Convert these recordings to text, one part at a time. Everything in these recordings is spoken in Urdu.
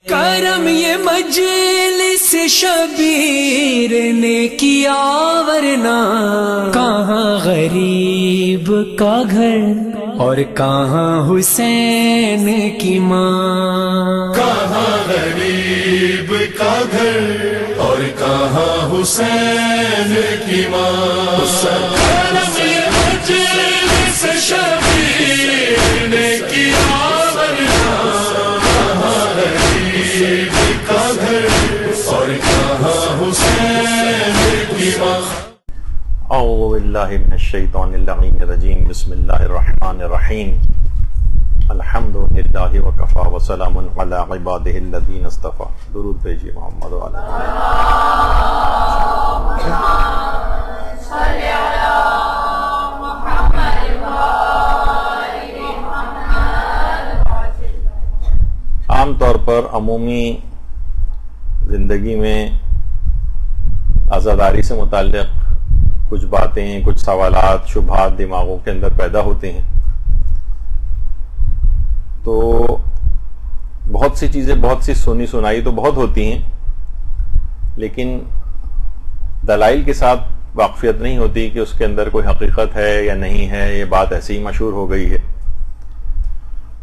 کرم یہ مجلس شبیر نے کیا ورنہ کہاں غریب کا گھر اور کہاں حسین کی ماں، کہاں غریب کا گھر اور کہاں حسین کی ماں۔ کرم یہ مجلس شبیر نے کیا ورنہ کہاں غریب کا گھر اور کہاں حسین کی ماں۔ اعوذ باللہ من الشیطان اللعین الرجیم، بسم اللہ الرحمن الرحیم، الحمد للہ وکفی وسلام علی عبادہ الذین اصطفی۔ درود بھیجیے محمد وعلی عام طور پر عمومی زندگی میں عزاداری سے متعلق کچھ باتیں، کچھ سوالات، شبہات دماغوں کے اندر پیدا ہوتے ہیں، تو بہت سی چیزیں، بہت سی سنی سنائی تو بہت ہوتی ہیں، لیکن دلائل کے ساتھ واقفیت نہیں ہوتی کہ اس کے اندر کوئی حقیقت ہے یا نہیں ہے، یہ بات ایسے ہی مشہور ہو گئی ہے۔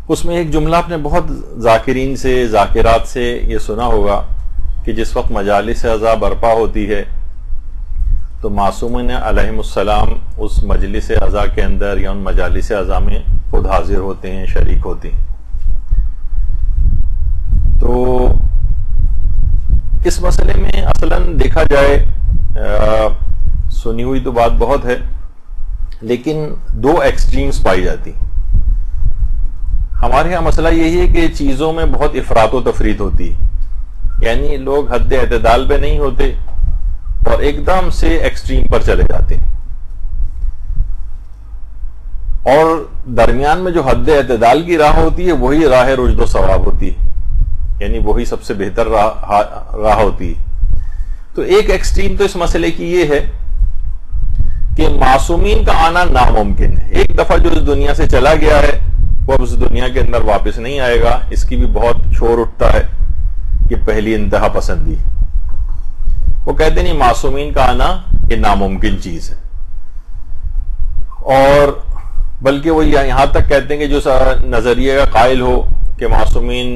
اس میں ایک جملہ آپ نے بہت ذاکرین سے، ذاکرات سے یہ سنا ہوگا کہ جس وقت مجالس عزا برپا ہوتی ہے تو معصومین علیہم السلام اس مجلس عزا کے اندر یا ان مجالس عزا میں خود حاضر ہوتے ہیں، شریک ہوتے ہیں۔ تو اس مسئلے میں اصلاً دیکھا جائے سنی ہوئی تو بات بہت ہے، لیکن دو ایکسٹریمز پائی جاتی۔ ہمارے ہاں مسئلہ یہی ہے کہ چیزوں میں بہت افراط و تفریط ہوتی ہے، یعنی لوگ حد اعتدال پہ نہیں ہوتے اور ایک دم سے ایکسٹریم پر چلے جاتے ہیں، اور درمیان میں جو حد اعتدال کی راہ ہوتی ہے وہی راہ رشد و ثواب ہوتی ہے، یعنی وہی سب سے بہتر راہ ہوتی ہے۔ تو ایک ایکسٹریم تو اس مسئلے کی یہ ہے کہ معصومین کا آنا ناممکن ہے، ایک دفعہ جو اس دنیا سے چلا گیا ہے وہ اب اس دنیا کے اندر واپس نہیں آئے گا۔ اس کی بھی بہت شور اٹھتا ہے کہ پہلی انتہا پسندی، وہ کہتے نہیں معصومین کا آنا یہ ناممکن چیز ہے، اور بلکہ وہ یہاں تک کہتے ہیں کہ جو نظریے کا قائل ہو کہ معصومین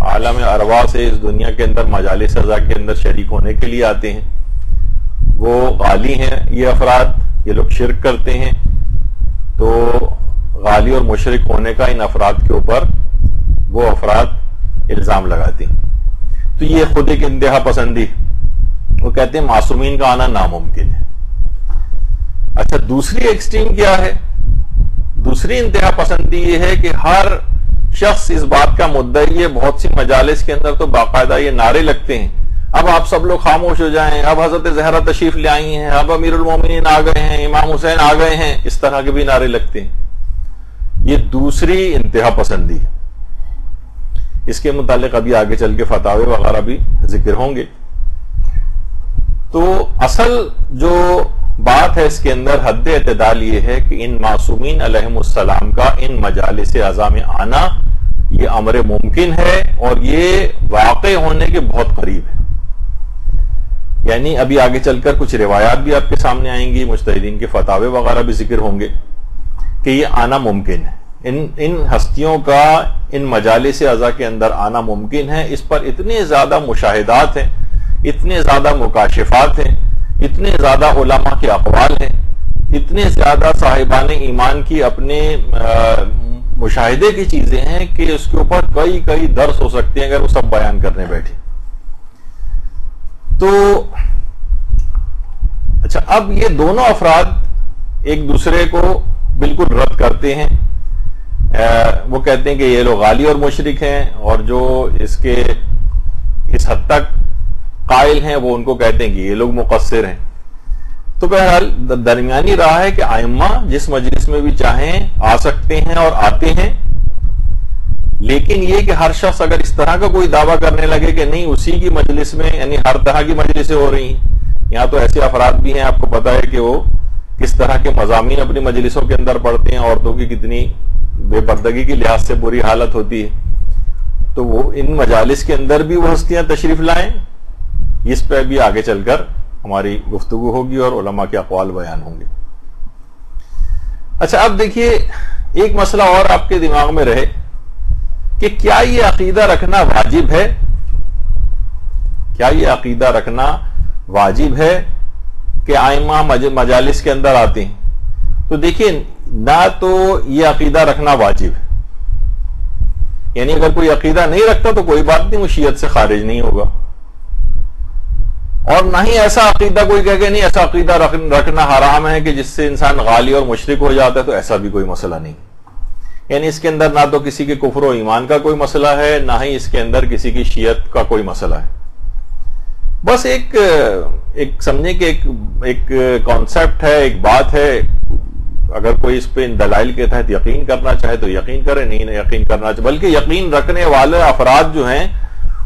عالم ارواح سے اس دنیا کے اندر مجالس عزا کے اندر شریک ہونے کے لیے آتے ہیں، وہ غالی ہیں، یہ افراد، یہ لوگ شرک کرتے ہیں، تو غالی اور مشرک ہونے کا ان افراد کے اوپر وہ افراد الزام لگاتے ہیں۔ تو یہ خود ایک انتہا پسندی، وہ کہتے ہیں معصومین کا آنا ناممکن ہے۔ اچھا، دوسری ایکسٹریم کیا ہے؟ دوسری انتہا پسندی یہ ہے کہ ہر شخص اس بات کا مدعی ہے، بہت سی مجالس کے اندر تو باقاعدہ یہ نعرے لگتے ہیں، اب آپ سب لوگ خاموش ہو جائیں، اب حضرت زہرا تشریف لے آئی ہیں، اب امیر المومنین آ گئے ہیں، امام حسین آ گئے ہیں، اس طرح کے بھی نعرے لگتے ہیں۔ یہ دوسری انتہا پسندی، اس کے متعلق ابھی آگے چل کے فتاوے وغیرہ بھی ذکر ہوں گے۔ تو اصل جو بات ہے اس کے اندر حد اعتدال یہ ہے کہ ان معصومین علیہم السلام کا ان مجالس عزا میں آنا یہ امر ممکن ہے، اور یہ واقع ہونے کے بہت قریب ہے۔ یعنی ابھی آگے چل کر کچھ روایات بھی آپ کے سامنے آئیں گی، مجتہدین کے فتاوے وغیرہ بھی ذکر ہوں گے کہ یہ آنا ممکن ہے، ان ہستیوں کا ان مجالس عزا کے اندر آنا ممکن ہے۔ اس پر اتنے زیادہ مشاہدات ہیں، اتنے زیادہ مکاشفات ہیں، اتنے زیادہ علماء کے اقوال ہیں، اتنے زیادہ صاحبان ایمان کی اپنے مشاہدے کی چیزیں ہیں کہ اس کے اوپر کئی درس ہو سکتے ہیں اگر وہ سب بیان کرنے بیٹھے۔ تو اچھا، اب یہ دونوں افراد ایک دوسرے کو بالکل رد کرتے ہیں، وہ کہتے ہیں کہ یہ لوگ غالی اور مشرک ہیں، اور جو اس حد تک قائل ہیں وہ ان کو کہتے ہیں کہ یہ لوگ مقصر ہیں۔ تو بہرحال درمیانی راہ ہے کہ ائمہ جس مجلس میں بھی چاہیں آ سکتے ہیں اور آتے ہیں، لیکن یہ کہ ہر شخص اگر اس طرح کا کوئی دعویٰ کرنے لگے کہ نہیں اسی کی مجلس میں، یعنی ہر طرح کی مجلسیں ہو رہی ہیں، یہاں تو ایسے افراد بھی ہیں آپ کو پتا ہے کہ وہ کس طرح کے مضامین اپنی مجلسوں کے اندر پڑھتے ہیں، عورتوں کی کتنی بے پردگی کے لحاظ سے بری حالت ہوتی ہے، تو وہ ان مجالس کے اندر بھی وہ ہستیاں تشریف لائیں. اس پہ بھی آگے چل کر ہماری گفتگو ہوگی اور علماء کے اقوال بیان ہوں گے. اچھا اب دیکھیے ایک مسئلہ اور آپ کے دماغ میں رہے کہ کیا یہ عقیدہ رکھنا واجب ہے؟ کیا یہ عقیدہ رکھنا واجب ہے کہ ائمہ مجالس کے اندر آتے ہیں؟ تو دیکھیے نہ تو یہ عقیدہ رکھنا واجب ہے، یعنی اگر کوئی عقیدہ نہیں رکھتا تو کوئی بات نہیں، وہ شیعت سے خارج نہیں ہوگا، اور نہ ہی ایسا عقیدہ کوئی کہے کہ نہیں ایسا عقیدہ رکھنا حرام ہے کہ جس سے انسان غالی اور مشرک ہو جاتا ہے، تو ایسا بھی کوئی مسئلہ نہیں. یعنی اس کے اندر نہ تو کسی کے کفر و ایمان کا کوئی مسئلہ ہے، نہ ہی اس کے اندر کسی کی شیعت کا کوئی مسئلہ ہے. بس ایک سمجھیں کہ ایک کانسیپٹ ہے، ایک بات ہے. اگر کوئی اس پہ دلائل کے تحت یقین کرنا چاہے تو یقین کرے، نہیں یقین کرنا چاہے، بلکہ یقین رکھنے والے افراد جو ہیں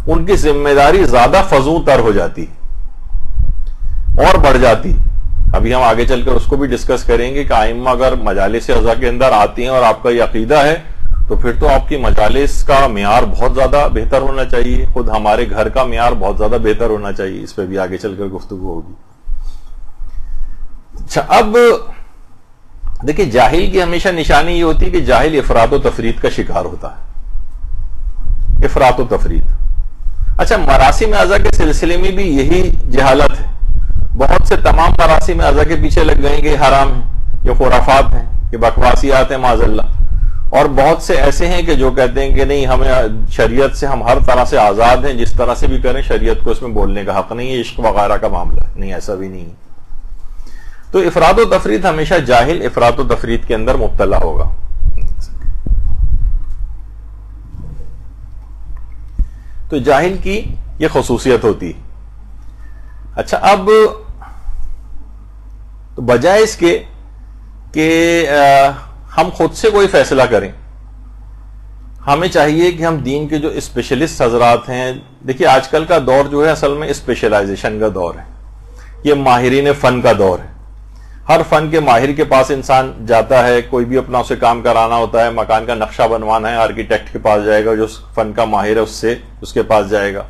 ان کی ذمہ داری زیادہ فزوں تر ہو جاتی اور بڑھ جاتی. ابھی ہم آگے چل کر اس کو بھی ڈسکس کریں گے کہ ائمہ اگر مجالس اعضاء کے اندر آتی ہیں اور آپ کا یہ عقیدہ ہے تو پھر تو آپ کی مجالس کا معیار بہت زیادہ بہتر ہونا چاہیے، خود ہمارے گھر کا معیار بہت زیادہ بہتر ہونا چاہیے. اس پہ بھی آگے چل کر گفتگو ہوگی. اچھا اب دیکھیں جاہل کی ہمیشہ نشانی یہ ہوتی ہے کہ جاہل افراط و تفریط کا شکار ہوتا ہے. افراط و تفریط. اچھا مراسم اعضاء کے سلسلے میں بھی یہی جہالت ہے. بہت سے تمام مراسم اعضاء کے پیچھے لگ گئے کہ حرام ہیں، یہ خرافات ہیں، یہ بکواسیات ہیں معاذ اللہ. اور بہت سے ایسے ہیں کہ جو کہتے ہیں کہ نہیں ہمیں شریعت سے ہم ہر طرح سے آزاد ہیں، جس طرح سے بھی کریں، شریعت کو اس میں بولنے کا حق نہیں ہے، عشق وغیرہ کا معاملہ ہے. نہیں ایسا بھی نہیں ہے. تو افراط و تفریط ہمیشہ جاہل افراط و تفریط کے اندر مبتلا ہوگا. تو جاہل کی یہ خصوصیت ہوتی. اچھا اب تو بجائے اس کے کہ ہم خود سے کوئی فیصلہ کریں، ہمیں چاہیے کہ ہم دین کے جو اسپیشلسٹ حضرات ہیں، دیکھیے آج کل کا دور جو ہے اصل میں اسپیشلائزیشن کا دور ہے، یہ ماہرین فن کا دور ہے. ہر فن کے ماہر کے پاس انسان جاتا ہے، کوئی بھی اپنا اسے کام کرانا ہوتا ہے، مکان کا نقشہ بنوانا ہے، آرکیٹیکٹ کے پاس جائے گا، جو فن کا ماہر ہے اس کے پاس جائے گا.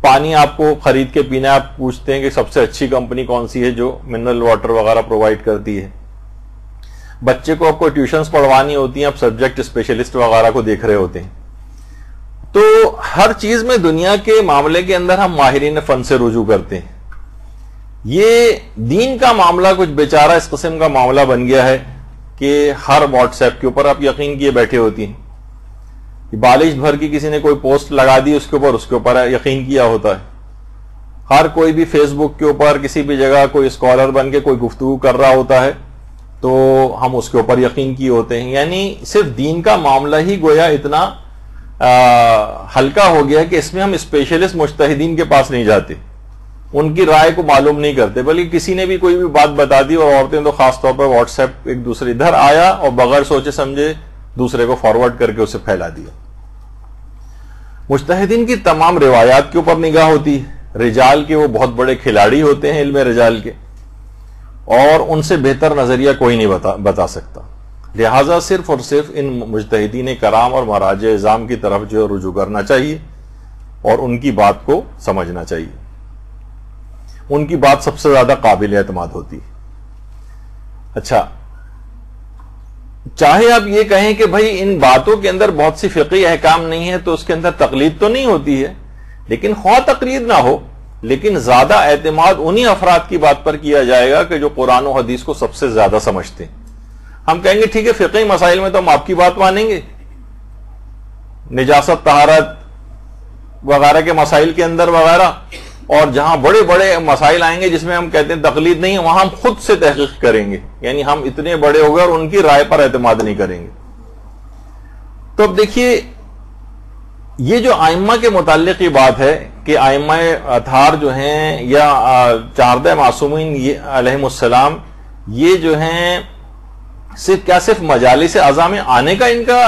پانی آپ کو خرید کے پینا ہے، آپ پوچھتے ہیں کہ سب سے اچھی کمپنی کون سی ہے جو منرل واٹر وغیرہ پرووائڈ کرتی ہے. بچے کو آپ کو ٹیوشنز پڑھوانی ہوتی ہیں، آپ سبجیکٹ اسپیشلسٹ وغیرہ کو دیکھ رہے ہوتے ہیں. تو ہر چیز میں دنیا کے معاملے کے اندر ہم ماہرین فن سے رجوع کرتے ہیں. یہ دین کا معاملہ کچھ بیچارہ اس قسم کا معاملہ بن گیا ہے کہ ہر واٹس ایپ کے اوپر آپ یقین کیے بیٹھے ہوتی ہیں. بالش بھر کی کسی نے کوئی پوسٹ لگا دی، اس کے اوپر یقین کیا ہوتا ہے. ہر کوئی بھی فیس بک کے اوپر کسی بھی جگہ کوئی اسکالر بن کے کوئی گفتگو کر رہا ہوتا ہے تو ہم اس کے اوپر یقین کیے ہوتے ہیں. یعنی صرف دین کا معاملہ ہی گویا اتنا ہلکا ہو گیا کہ اس میں ہم اسپیشلسٹ مجتہدین کے پاس نہیں جاتے، ان کی رائے کو معلوم نہیں کرتے، بلکہ کسی نے بھی کوئی بھی بات بتا دی، اور عورتیں تو خاص طور پر واٹس ایپ ایک دوسرے ادھر آیا اور بغیر سوچے سمجھے دوسرے کو فارورڈ کر کے اسے پھیلا دیا. مجتہدین کی تمام روایات کے اوپر نگاہ ہوتی ہے. رجال کے وہ بہت بڑے کھلاڑی ہوتے ہیں علم رجال کے، اور ان سے بہتر نظریہ کوئی نہیں بتا سکتا. لہذا صرف اور صرف ان مجتہدین کرام اور مراجع اعظام کی طرف جو رجوع کرنا چاہیے اور ان کی بات کو سمجھنا چاہیے. ان کی بات سب سے زیادہ قابل اعتماد ہوتی ہے. اچھا چاہے آپ یہ کہیں کہ بھائی ان باتوں کے اندر بہت سی فقہی احکام نہیں ہے تو اس کے اندر تقلید تو نہیں ہوتی ہے، لیکن خواہ تقلید نہ ہو لیکن زیادہ اعتماد انہی افراد کی بات پر کیا جائے گا کہ جو قرآن و حدیث کو سب سے زیادہ سمجھتے ہیں. ہم کہیں گے ٹھیک ہے فقہی مسائل میں تو ہم آپ کی بات مانیں گے، نجاست طہارت وغیرہ کے مسائل کے اندر وغیرہ، اور جہاں بڑے بڑے مسائل آئیں گے جس میں ہم کہتے ہیں تقلید نہیں، وہاں ہم خود سے تحقیق کریں گے. یعنی ہم اتنے بڑے ہو گئے اور ان کی رائے پر اعتماد نہیں کریں گے. تو اب دیکھیے یہ جو ائمہ کے متعلق یہ بات ہے کہ ائمہ اطہار جو ہیں یا 14 معصومین علیہم السلام، یہ جو ہیں صرف مجالس اعضاء میں آنے کا ان کا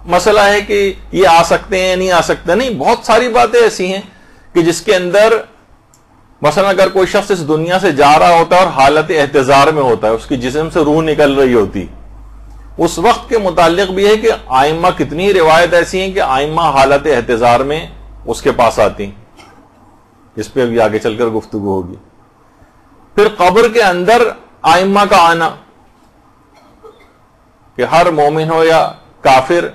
مسئلہ ہے کہ یہ آ سکتے ہیں نہیں آ سکتے. نہیں، بہت ساری باتیں ایسی ہیں کہ جس کے اندر مثلا اگر کوئی شخص اس دنیا سے جا رہا ہوتا ہے اور حالت احتضار میں ہوتا ہے، اس کی جسم سے روح نکل رہی ہوتی، اس وقت کے متعلق بھی ہے کہ آئمہ کتنی روایت ایسی ہیں کہ آئمہ حالت احتضار میں اس کے پاس آتی ہیں، جس پہ ابھی آگے چل کر گفتگو ہوگی. پھر قبر کے اندر آئمہ کا آنا کہ ہر مومن ہو یا کافر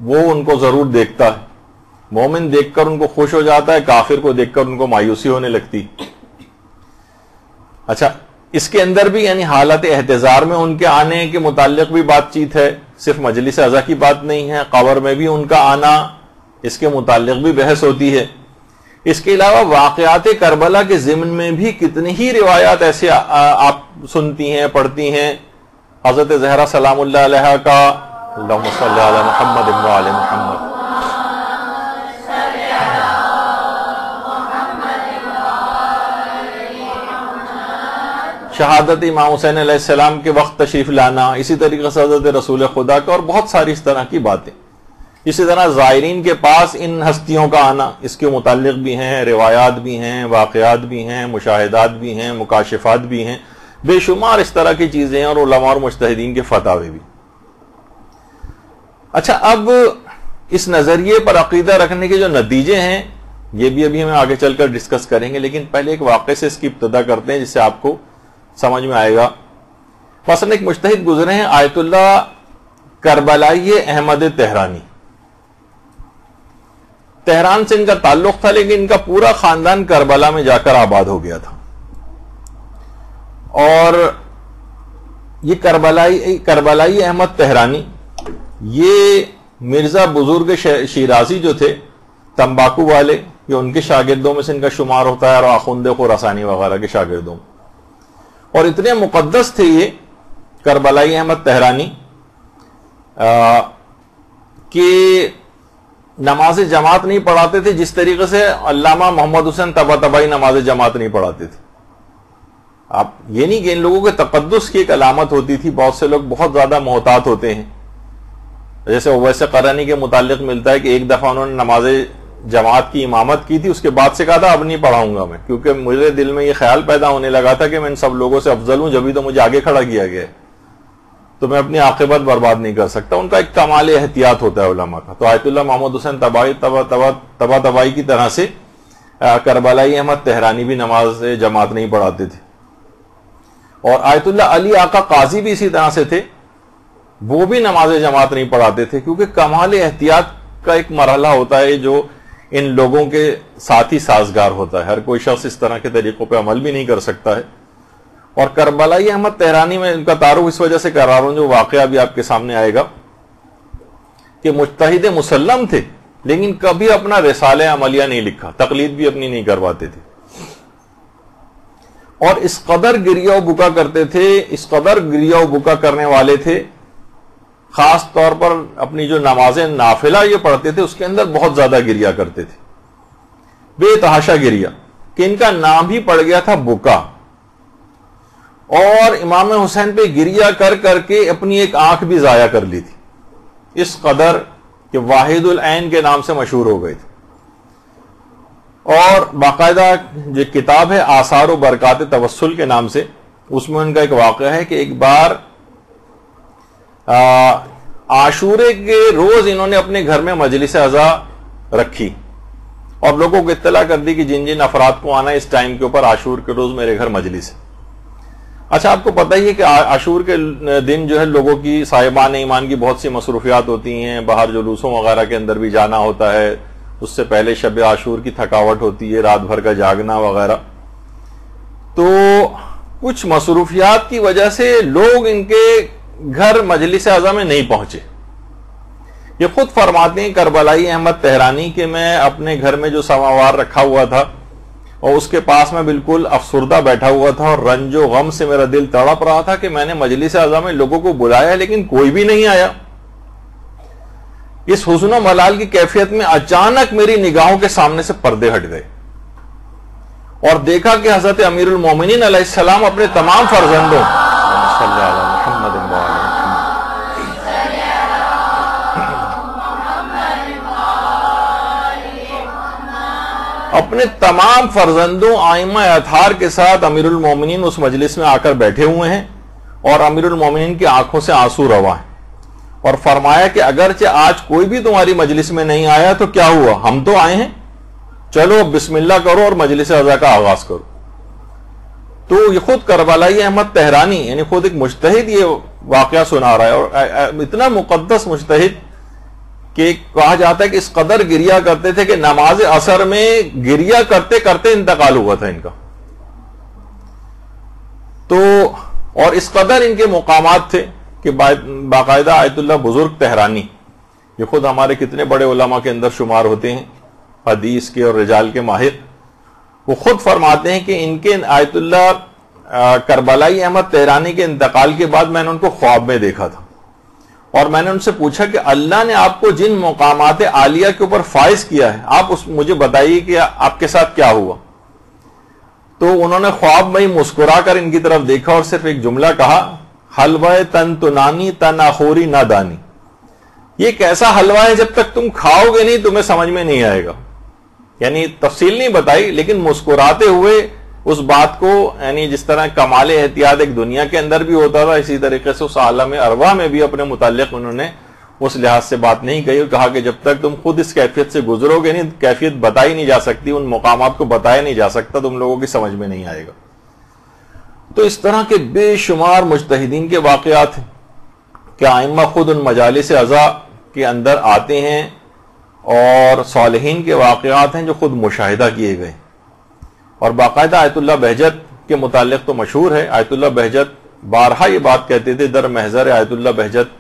وہ ان کو ضرور دیکھتا ہے. مومن دیکھ کر ان کو خوش ہو جاتا ہے، کافر کو دیکھ کر ان کو مایوسی ہونے لگتی. اچھا، اس کے اندر بھی یعنی حالت احتضار میں ان کے آنے کے متعلق بھی بات چیت ہے، صرف مجلس عزا کی بات نہیں ہے. قبر میں بھی ان کا آنا، اس کے متعلق بھی بحث ہوتی ہے. اس کے علاوہ واقعات کربلا کے ضمن میں بھی کتنی ہی روایات ایسے آپ سنتی ہیں، پڑھتی ہیں. حضرت زہرا سلام اللہ علیہ کا اللہم صلی علی محمد ابن آل محمد، شہادت امام حسین علیہ السلام کے وقت تشریف لانا، اسی طریقے سے حضرت رسول خدا کا، اور بہت ساری اس طرح کی باتیں. اسی طرح زائرین کے پاس ان ہستیوں کا آنا، اس کے متعلق بھی ہیں روایات بھی ہیں، واقعات بھی ہیں، مشاہدات بھی ہیں، مکاشفات بھی ہیں، بے شمار اس طرح کی چیزیں ہیں، اور علماء اور مجتہدین کے فتاوی بھی. اچھا، اب اس نظریے پر عقیدہ رکھنے کے جو نتیجے ہیں یہ بھی ابھی ہم آگے چل کر ڈسکس کریں گے، لیکن پہلے ایک واقعے سے اس کی ابتدا کرتے ہیں جس سے آپ کو سمجھ میں آئے گا. مثلا ایک مجتہد گزرے ہیں آیت اللہ کربلائی احمد تہرانی. تہران سے ان کا تعلق تھا، لیکن ان کا پورا خاندان کربلا میں جا کر آباد ہو گیا تھا. اور یہ کربلائی احمد تہرانی یہ مرزا بزرگ شیرازی جو تھے تمباکو والے، یہ ان کے شاگردوں میں سے ان کا شمار ہوتا ہے، اور آخوند خراسانی وغیرہ کے شاگردوں میں. اور اتنے مقدس تھے یہ کربلائی احمد تہرانی کہ نماز جماعت نہیں پڑھاتے تھے، جس طریقے سے علامہ محمد حسین طباطبائی نماز جماعت نہیں پڑھاتے تھے. آپ یہ نہیں کہ ان لوگوں کے تقدس کی ایک علامت ہوتی تھی. بہت سے لوگ بہت زیادہ محتاط ہوتے ہیں، جیسے اویس قرنی کے متعلق ملتا ہے کہ ایک دفعہ انہوں نے نماز جماعت کی امامت کی تھی، اس کے بعد سے کہا تھا اب نہیں پڑھاؤں گا میں، کیونکہ مجھے دل میں یہ خیال پیدا ہونے لگا تھا کہ میں ان سب لوگوں سے افضل ہوں، جبھی تو مجھے آگے کھڑا کیا گیا ہے، تو میں اپنی عاقبت برباد نہیں کر سکتا. ان کا ایک کمال احتیاط ہوتا ہے علماء کا. تو آیت اللہ محمد حسین طباطبائی کی طرح سے کربلائی احمد تہرانی بھی نماز جماعت نہیں پڑھاتے تھے. اور آیت اللہ علی آقا قاضی بھی اسی طرح سے تھے، وہ بھی نماز جماعت نہیں پڑھاتے تھے، کیونکہ کمال احتیاط کا ایک مرحلہ ہوتا ہے جو ان لوگوں کے ساتھ ہی سازگار ہوتا ہے. ہر کوئی شخص اس طرح کے طریقوں پہ عمل بھی نہیں کر سکتا ہے. اور کربلائی احمد تہرانی میں ان کا تعارف اس وجہ سے کر رہا ہوں، جو واقعہ بھی آپ کے سامنے آئے گا، کہ مجتہد مسلم تھے لیکن کبھی اپنا رسالہ عملیہ نہیں لکھا، تقلید بھی اپنی نہیں کرواتے تھے. اور اس قدر گریہ و بکا کرتے تھے، اس قدر گریہ و بکا کرنے والے تھے، خاص طور پر اپنی جو نمازیں نافلہ یہ پڑھتے تھے اس کے اندر بہت زیادہ گریہ کرتے تھے، بے تحاشا گریہ، کہ ان کا نام ہی پڑ گیا تھا بکا. اور امام حسین پہ گریہ کر کر کے اپنی ایک آنکھ بھی ضائع کر لی تھی، اس قدر کہ واحد العین کے نام سے مشہور ہو گئے تھے. اور باقاعدہ جو کتاب ہے آثار و برکات توسل کے نام سے، اس میں ان کا ایک واقعہ ہے کہ ایک بار عاشورے کے روز انہوں نے اپنے گھر میں مجلس عزا رکھی اور لوگوں کو اطلاع کر دی کہ جن جن افراد کو آنا اس ٹائم کے اوپر عاشور کے روز میرے گھر مجلس ہے. اچھا، آپ کو پتہ ہی ہے کہ عاشور کے دن جو ہے لوگوں کی صاحبان ایمان کی بہت سی مصروفیات ہوتی ہیں، باہر جلوسوں وغیرہ کے اندر بھی جانا ہوتا ہے، اس سے پہلے شب عاشور کی تھکاوٹ ہوتی ہے، رات بھر کا جاگنا وغیرہ. تو کچھ مصروفیات کی وجہ سے لوگ ان کے گھر مجلس عزا میں نہیں پہنچے. یہ خود فرماتے ہیں کربلائی احمد تہرانی کہ میں اپنے گھر میں جو سماوار رکھا ہوا تھا اور اس کے پاس میں بالکل افسردہ بیٹھا ہوا تھا، اور رنج و غم سے میرا دل تڑپ رہا تھا کہ میں نے مجلس عزا میں لوگوں کو بلایا لیکن کوئی بھی نہیں آیا. اس حزن و ملال کی کیفیت میں اچانک میری نگاہوں کے سامنے سے پردے ہٹ گئے اور دیکھا کہ حضرت امیر المومنین علیہ السلام اپنے تمام فرزندوں اپنے تمام فرزندوں آئمہ اطہار کے ساتھ امیر المومنین اس مجلس میں آ کر بیٹھے ہوئے ہیں، اور امیر المومنین کی آنکھوں سے آنسو رواں ہیں. اور فرمایا کہ اگرچہ آج کوئی بھی تمہاری مجلس میں نہیں آیا تو کیا ہوا, ہم تو آئے ہیں, چلو بسم اللہ کرو اور مجلس عزا کا آغاز کرو. تو یہ خود کربلائی احمد طہرانی یعنی خود ایک مجتہد یہ واقعہ سنا رہا ہے, اور اتنا مقدس مجتہد کہ کہا جاتا ہے کہ اس قدر گریا کرتے تھے کہ نماز عصر میں گریا کرتے کرتے انتقال ہوا تھا ان کا. تو اور اس قدر ان کے مقامات تھے کہ باقاعدہ آیت اللہ بزرگ طہرانی, یہ خود ہمارے کتنے بڑے علماء کے اندر شمار ہوتے ہیں, حدیث کے اور رجال کے ماہر, وہ خود فرماتے ہیں کہ ان کے آیت اللہ کربلائی احمد طہرانی کے انتقال کے بعد میں نے ان کو خواب میں دیکھا تھا, اور میں نے ان سے پوچھا کہ اللہ نے آپ کو جن مقامات عالیہ کے اوپر فائز کیا ہے آپ مجھے بتائیے کہ آپ کے ساتھ کیا ہوا. تو انہوں نے خواب میں ہی مسکرا کر ان کی طرف دیکھا اور صرف ایک جملہ کہا, حلوہ تن تنانی تن آخوری نہ دانی. یہ کیسا حلوہ ہے جب تک تم کھاؤ گے نہیں تمہیں سمجھ میں نہیں آئے گا. یعنی تفصیل نہیں بتائی لیکن مسکراتے ہوئے اس بات کو, یعنی جس طرح کمال احتیاط ایک دنیا کے اندر بھی ہوتا تھا اسی طریقے سے اس عالم ارواح میں بھی اپنے متعلق انہوں نے اس لحاظ سے بات نہیں کہی, کہا کہ جب تک تم خود اس کیفیت سے گزرو گے نہیں کیفیت بتائی نہیں جا سکتی, ان مقامات کو بتایا نہیں جا سکتا, تم لوگوں کی سمجھ میں نہیں آئے گا. تو اس طرح کے بے شمار مجتہدین کے واقعات ہیں کہ ائمہ خود ان مجالس عزا کے اندر آتے ہیں, اور صالحین کے واقعات ہیں جو خود مشاہدہ کیے گئے. اور باقاعدہ آیت اللہ بہجت کے متعلق تو مشہور ہے, آیت اللہ بہجت بارہا یہ بات کہتے تھے, در محضر آیت اللہ بہجت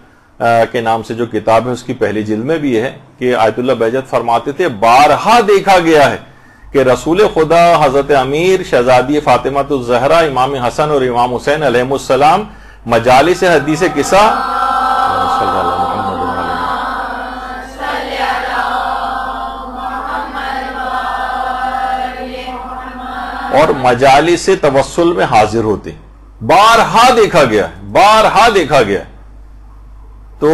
کے نام سے جو کتاب ہے اس کی پہلی جلد میں بھی ہے کہ آیت اللہ بہجت فرماتے تھے بارہا دیکھا گیا ہے کہ رسول خدا حضرت امیر شہزادی فاطمہ الزہرا امام حسن اور امام حسین علیہ السلام مجالس حدیث قصہ اور مجالس توسل میں حاضر ہوتے. بارہا دیکھا گیا ہے, بارہا دیکھا گیا ہے. تو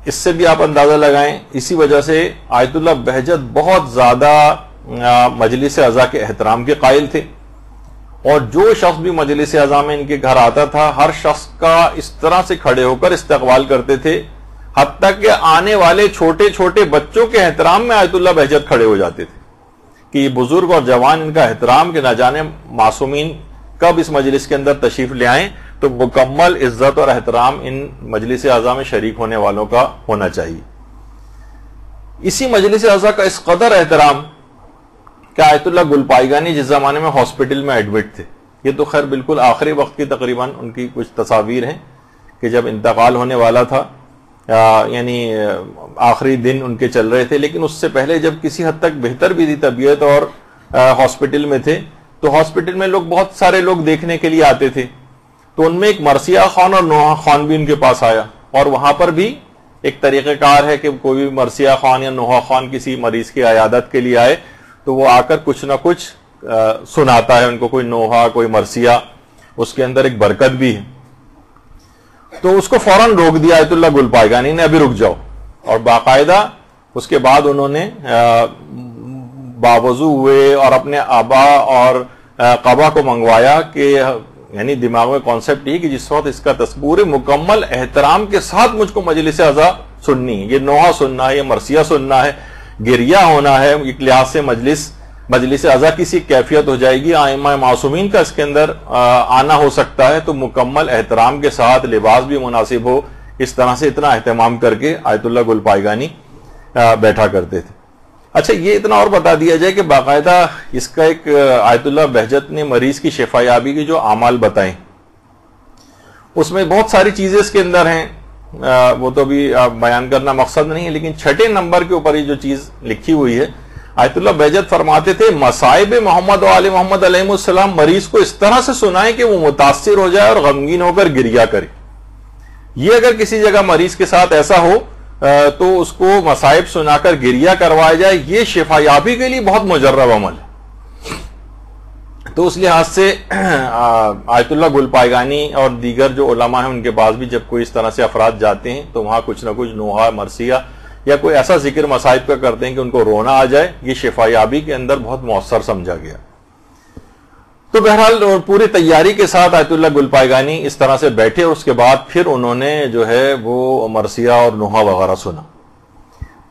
اس سے بھی آپ اندازہ لگائیں, اسی وجہ سے آیت اللہ بہجت بہت زیادہ مجلس عزا کے احترام کے قائل تھے, اور جو شخص بھی مجلس عزا میں ان کے گھر آتا تھا ہر شخص کا اس طرح سے کھڑے ہو کر استقبال کرتے تھے, حتیٰ کہ آنے والے چھوٹے چھوٹے بچوں کے احترام میں آیت اللہ بہجت کھڑے ہو جاتے تھے کہ یہ بزرگ اور جوان ان کا احترام کہ نہ جانے معصومین کب اس مجلس کے اندر تشریف لے آئیں, تو مکمل عزت اور احترام ان مجلس عزا میں شریک ہونے والوں کا ہونا چاہیے. اسی مجلس عزا کا اس قدر احترام کہ آیت اللہ گلپائیگانی جس زمانے میں ہاسپٹل میں ایڈمٹ تھے, یہ تو خیر بالکل آخری وقت کی تقریباً ان کی کچھ تصاویر ہیں کہ جب انتقال ہونے والا تھا, یعنی آخری دن ان کے چل رہے تھے, لیکن اس سے پہلے جب کسی حد تک بہتر بھی تھی طبیعت اور ہاسپٹل میں تھے, تو ہاسپٹل میں بہت سارے لوگ دیکھنے کے لیے آتے تھے. تو ان میں ایک مرثیہ خان اور نوحہ خان بھی ان کے پاس آیا, اور وہاں پر بھی ایک طریقہ کار ہے کہ کوئی بھی مرثیہ خان یا نوحہ خان کسی مریض کی عیادت کے لیے آئے تو وہ آ کر کچھ نہ کچھ سناتا ہے ان کو, کوئی نوحہ کوئی مرثیہ, اس کے اندر ایک برکت بھی ہے. تو اس کو فوراً روک دیا آیت اللہ گلپائیگانی نے, ابھی رک جاؤ, اور باقاعدہ اس کے بعد انہوں نے باوضو ہوئے اور اپنے آبا اور قبا کو منگوایا کہ یعنی دماغ میں کانسیپٹ یہ کہ جس وقت اس کا تصور مکمل احترام کے ساتھ مجھ کو مجلس عزا سننی ہے, یہ نوحہ سننا ہے, یہ مرثیہ سننا ہے, گریہ ہونا ہے, ایک لحاظ سے مجلس عزا کی سی کیفیت ہو جائے گی, ائمہ معصومین کا اس کے اندر آنا ہو سکتا ہے, تو مکمل احترام کے ساتھ لباس بھی مناسب ہو, اس طرح سے اتنا اہتمام کر کے آیت اللہ گلپائیگانی بیٹھا کرتے تھے. اچھا, یہ اتنا اور بتا دیا جائے کہ باقاعدہ اس کا ایک آیت اللہ بہجت نے مریض کی شفا یابی کی جو اعمال بتائیں, اس میں بہت ساری چیزیں اس کے اندر ہیں, وہ تو بھی بیان کرنا مقصد نہیں ہے, لیکن 6 نمبر کے اوپر یہ جو چیز لکھی ہوئی ہے, آیت اللہ بہجت فرماتے تھے مصائب محمد و آل محمد علیہ السلام مریض کو اس طرح سے سنائیں کہ وہ متاثر ہو جائے اور غمگین ہو کر گریہ کرے. یہ اگر کسی جگہ مریض کے ساتھ ایسا ہو تو اس کو مصائب سنا کر گریہ کروایا جائے, یہ شفا یابی کے لیے بہت مجرب عمل ہے. تو اس لحاظ سے آیت اللہ گلپائیگانی اور دیگر جو علماء ہیں ان کے پاس بھی جب کوئی اس طرح سے افراد جاتے ہیں تو وہاں کچھ نہ کچھ نوحہ مرثیہ یا کوئی ایسا ذکر مصائب کا کرتے ہیں کہ ان کو رونا آ جائے, یہ شفا یابی کے اندر بہت مؤثر سمجھا گیا. تو بہرحال پوری تیاری کے ساتھ آیت اللہ گل پائگانی اس طرح سے بیٹھے، اور اس کے بعد پھر انہوں نے جو ہے وہ مرثیہ اور نوحہ وغیرہ سنا.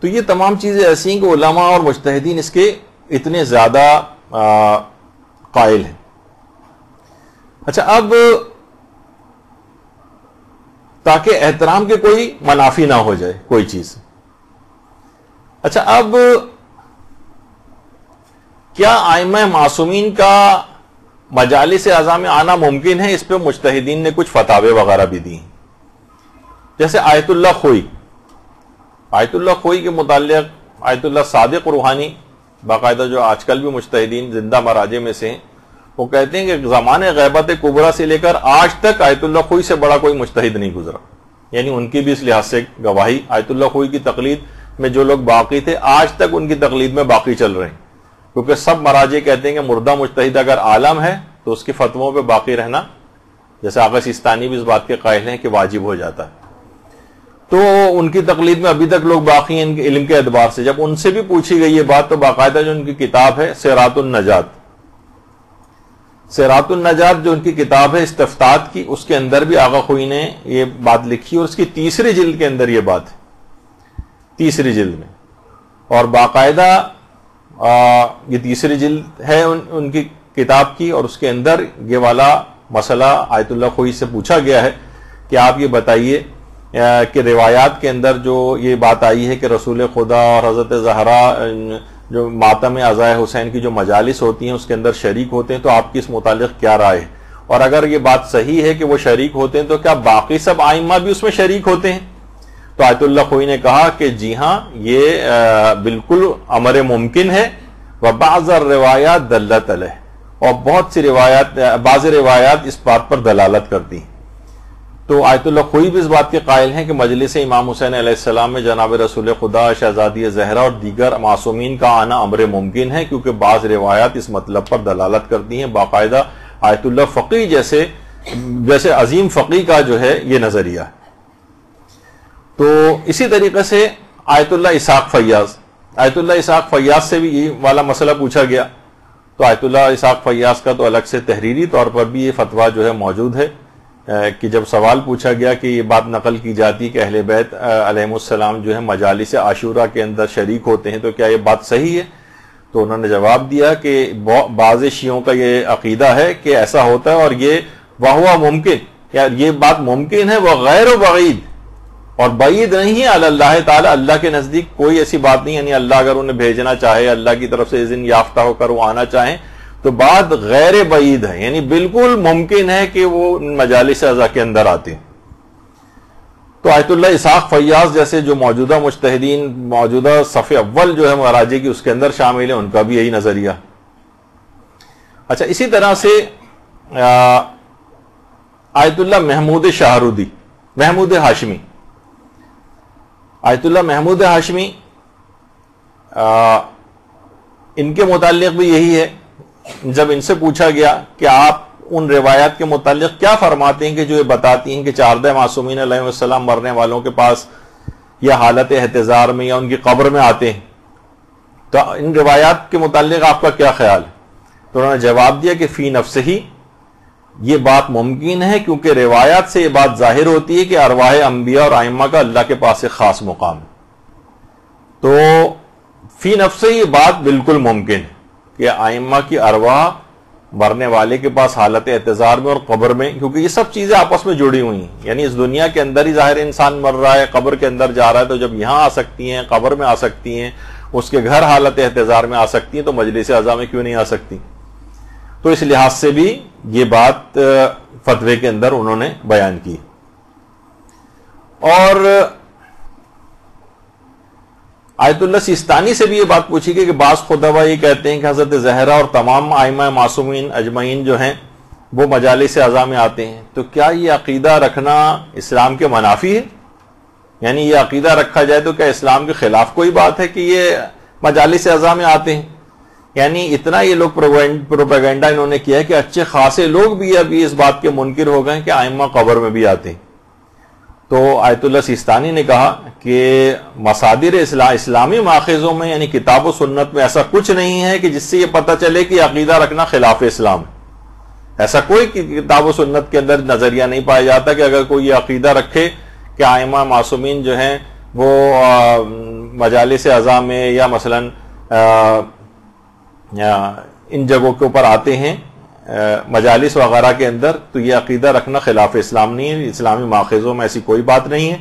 تو یہ تمام چیزیں ایسی ہیں کہ علماء اور مجتہدین اس کے اتنے زیادہ قائل ہیں. اچھا، اب تاکہ احترام کے کوئی منافی نہ ہو جائے کوئی چیز. اچھا، اب کیا ائمہ معصومین کا مجالس اعضاء میں آنا ممکن ہے؟ اس پہ مجتہدین نے کچھ فتاوے وغیرہ بھی دی ہیں. جیسے آیت اللہ خوئی کے متعلق آیت اللہ صادق روحانی باقاعدہ جو آج کل بھی مجتہدین زندہ مراجع میں سے ہیں، وہ کہتے ہیں کہ زمانے غیبت کبریٰ سے لے کر آج تک آیت اللہ خوئی سے بڑا کوئی مجتہد نہیں گزرا. یعنی ان کی بھی اس لحاظ سے گواہی، آیت اللہ خوئی کی تقلید میں جو لوگ باقی تھے آج تک ان کی تقلید میں باقی چل رہے ہیں، کیونکہ سب مراجع کہتے ہیں کہ مردہ مجتہد اگر عالم ہے تو اس کے فتووں پہ باقی رہنا، جیسے آغا سیستانی بھی اس بات کے قائل ہیں کہ واجب ہو جاتا ہے. تو ان کی تقلید میں ابھی تک لوگ باقی ہیں ان کے علم کے اعتبار سے. جب ان سے بھی پوچھی گئی یہ بات تو باقاعدہ جو ان کی کتاب ہے سیرات النجات جو ان کی کتاب ہے استفتاءات کی، اس کے اندر بھی آغا خوئی نے یہ بات لکھی، اور اس کی تیسری جلد کے اندر یہ بات ہے، تیسری جلد میں. اور باقاعدہ یہ تیسری جلد ہے ان کی کتاب کی، اور اس کے اندر یہ والا مسئلہ آیت اللہ خوئی سے پوچھا گیا ہے کہ آپ یہ بتائیے کہ روایات کے اندر جو یہ بات آئی ہے کہ رسول خدا اور حضرت زہرا جو ماتم عزائے حسین کی جو مجالس ہوتی ہیں اس کے اندر شریک ہوتے ہیں، تو آپ کی اس متعلق کیا رائے ہے؟ اور اگر یہ بات صحیح ہے کہ وہ شریک ہوتے ہیں تو کیا باقی سب ائمہ بھی اس میں شریک ہوتے ہیں؟ تو آیت اللہ خوئی نے کہا کہ جی ہاں، یہ بالکل امر ممکن ہے. وبعض الروایات دلت علیہ، اور بہت سی روایات، بعض روایات اس بات پر دلالت کرتی ہیں. تو آیت اللہ خوئی بھی اس بات کے قائل ہیں کہ مجلس امام حسین علیہ السلام میں جناب رسول خدا، شہزادی زہرا اور دیگر معصومین کا آنا امر ممکن ہے، کیونکہ بعض روایات اس مطلب پر دلالت کرتی ہیں. باقاعدہ آیت اللہ فقی جیسے عظیم فقی کا جو ہے یہ نظریہ ہے. تو اسی طریقے سے آیت اللہ اسحاق فیاض سے بھی یہ والا مسئلہ پوچھا گیا. تو آیت اللہ اسحاق فیاض کا تو الگ سے تحریری طور پر بھی یہ فتویٰ جو ہے موجود ہے کہ جب سوال پوچھا گیا کہ یہ بات نقل کی جاتی کہ اہل بیت علیہم السلام جو ہے مجالس عاشورہ کے اندر شریک ہوتے ہیں، تو کیا یہ بات صحیح ہے؟ تو انہوں نے جواب دیا کہ بعض شیعوں کا یہ عقیدہ ہے کہ ایسا ہوتا ہے، اور یہ وہو ممکن، یہ بات ممکن ہے، وہ غیر بعید، اور بعید نہیں ہے اللہ تعالی، اللہ کے نزدیک کوئی ایسی بات نہیں. یعنی اللہ اگر انہیں بھیجنا چاہے، اللہ کی طرف سے اذن یافتہ ہو کر وہ آنا چاہیں تو بات غیر بعید ہے، یعنی بالکل ممکن ہے کہ وہ مجالس اعضاء کے اندر آتے ہیں. تو آیت اللہ اسحاق فیاض جیسے جو موجودہ مجتہدین موجودہ صف اول جو ہے مراجع کی اس کے اندر شامل ہیں، ان کا بھی یہی نظریہ. اچھا، اسی طرح سے آیت اللہ محمود ہاشمی آیت اللہ محمود ہاشمی ان کے متعلق بھی یہی ہے. جب ان سے پوچھا گیا کہ آپ ان روایات کے متعلق کیا فرماتے ہیں کہ جو یہ بتاتی ہیں کہ 14 معصومین علیہ السلام مرنے والوں کے پاس یا حالت احتضار میں یا ان کی قبر میں آتے ہیں، تو ان روایات کے متعلق آپ کا کیا خیال ہے؟ تو انہوں نے جواب دیا کہ فی نفسہ ہی یہ بات ممکن ہے، کیونکہ روایات سے یہ بات ظاہر ہوتی ہے کہ ارواح انبیاء اور ائمہ کا اللہ کے پاس ایک خاص مقام ہے. تو فی نفسہ یہ بات بالکل ممکن ہے کہ ائمہ کی ارواح مرنے والے کے پاس حالت احتضار میں اور قبر میں، کیونکہ یہ سب چیزیں آپس میں جڑی ہوئی ہیں. یعنی اس دنیا کے اندر ہی ظاہر انسان مر رہا ہے، قبر کے اندر جا رہا ہے، تو جب یہاں آ سکتی ہیں، قبر میں آ سکتی ہیں، اس کے گھر حالت احتضار میں آ سکتی ہیں، تو مجلس اعضاء میں کیوں نہیں آ سکتی؟ تو اس لحاظ سے بھی یہ بات فتوے کے اندر انہوں نے بیان کی. اور آیت اللہ سیستانی سے بھی یہ بات پوچھی گئی کہ بعض خطبہ یہ کہتے ہیں کہ حضرت زہرا اور تمام ائمہ معصومین اجمعین جو ہیں وہ مجالس اعضاء میں آتے ہیں، تو کیا یہ عقیدہ رکھنا اسلام کے منافی ہے؟ یعنی یہ عقیدہ رکھا جائے تو کیا اسلام کے خلاف کوئی بات ہے کہ یہ مجالس اعضاء میں آتے ہیں؟ یعنی اتنا یہ لوگ پروپیگنڈا انہوں نے کیا ہے کہ اچھے خاصے لوگ بھی ابھی اس بات کے منکر ہو گئے کہ ائمہ قبر میں بھی آتے ہیں. تو آیت اللہ سیستانی نے کہا کہ مصادر اسلامی ماخذوں میں یعنی کتاب و سنت میں ایسا کچھ نہیں ہے کہ جس سے یہ پتہ چلے کہ عقیدہ رکھنا خلاف اسلام ہے. ایسا کوئی کتاب و سنت کے اندر نظریہ نہیں پایا جاتا کہ اگر کوئی یہ عقیدہ رکھے کہ ائمہ معصومین جو ہیں وہ مجالس عزا میں یا مثلاً ان جگہوں کے اوپر آتے ہیں مجالس وغیرہ کے اندر، تو یہ عقیدہ رکھنا خلاف اسلام نہیں ہے، اسلامی ماخذوں میں ایسی کوئی بات نہیں ہے،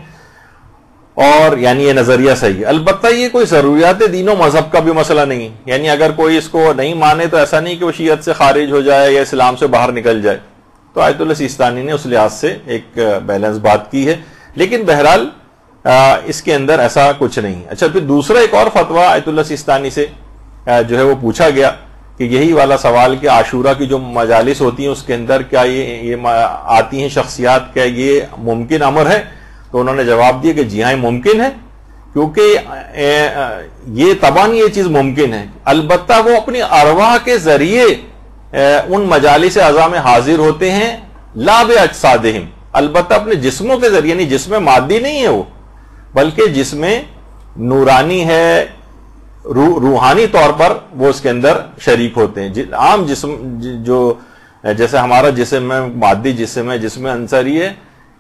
اور یعنی یہ نظریہ صحیح ہے۔ البتہ یہ کوئی ضروریات دین و مذہب کا بھی مسئلہ نہیں ہے، یعنی اگر کوئی اس کو نہیں مانے تو ایسا نہیں کہ وہ شیعت سے خارج ہو جائے یا اسلام سے باہر نکل جائے۔ تو آیت اللہ سیستانی نے اس لحاظ سے ایک بیلنس بات کی ہے، لیکن بہرحال اس کے اندر ایسا کچھ نہیں۔ اچھا، پھر دوسرا ایک اور فتویٰ آیت اللہ سیستانی سے جو ہے وہ پوچھا گیا کہ یہی والا سوال کہ عاشورہ کی جو مجالس ہوتی ہیں اس کے اندر کیا یہ آتی ہیں شخصیات، کیا یہ ممکن امر ہے؟ تو انہوں نے جواب دیا کہ جی ہاں ممکن ہے، کیونکہ یہ طبعاً یہ چیز ممکن ہے، البتہ وہ اپنی ارواح کے ذریعے ان مجالس اعضاء میں حاضر ہوتے ہیں، لا باجسادہم، البتہ اپنے جسموں کے ذریعے، یعنی جسم مادی نہیں ہے وہ، بلکہ جسم نورانی ہے، روحانی طور پر وہ اس کے اندر شریک ہوتے ہیں۔ عام جسم جو جیسے ہمارا جسم ہے، مادی جسم ہے، جسم عنصری ہے،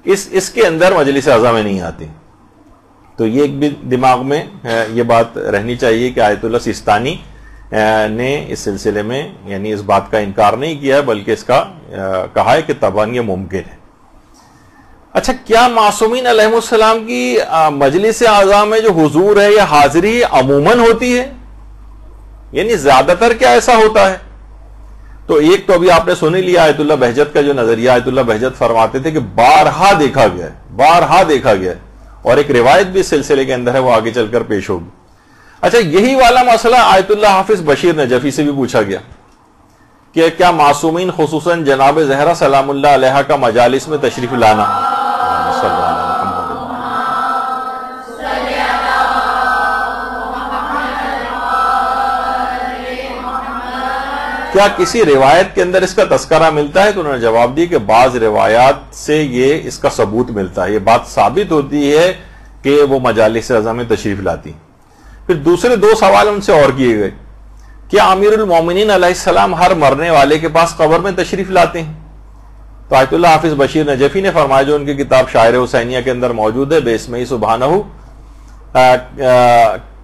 اس کے اندر مجلس اعضاء میں نہیں آتی۔ تو یہ ایک بھی دماغ میں یہ بات رہنی چاہیے کہ آیت اللہ سیستانی نے اس سلسلے میں یعنی اس بات کا انکار نہیں کیا ہے، بلکہ اس کا کہا ہے کہ طبعاً یہ ممکن ہے۔ اچھا، کیا معصومین علیہ السلام کی مجلس اعضاء میں جو حضور ہے یا حاضری عموماً ہوتی ہے؟ یعنی زیادہ تر کیا ایسا ہوتا ہے؟ تو ایک تو ابھی آپ نے سن ہی لیا آیت اللہ بہجت کا جو نظریہ، آیت اللہ بہجت فرماتے تھے کہ بارہا دیکھا گیا ہے، بارہا دیکھا گیا ہے، اور ایک روایت بھی اس سلسلے کے اندر ہے، وہ آگے چل کر پیش ہوگی۔ اچھا، یہی والا مسئلہ آیت اللہ حافظ بشیر نجفی سے بھی پوچھا گیا کہ کیا معصومین خصوصاً جناب زہرا سلام اللہ علیہا کا مجالس میں تشریف لانا، کیا کسی روایت کے اندر اس کا تذکرہ ملتا ہے؟ تو انہوں نے جواب دی کہ بعض روایات سے یہ اس کا ثبوت ملتا ہے، یہ بات ثابت ہوتی ہے کہ وہ مجالس اعضاء میں تشریف لاتی۔ پھر دوسرے دو سوال ان سے اور کیے گئے، کیا امیر المومنین علیہ السلام ہر مرنے والے کے پاس قبر میں تشریف لاتے ہیں؟ تو آیت اللہ حافظ بشیر نجفی نے فرمایا، جو ان کی کتاب شاعر حسینیہ کے اندر موجود ہے، بِاسْمِهِ سبحانہ،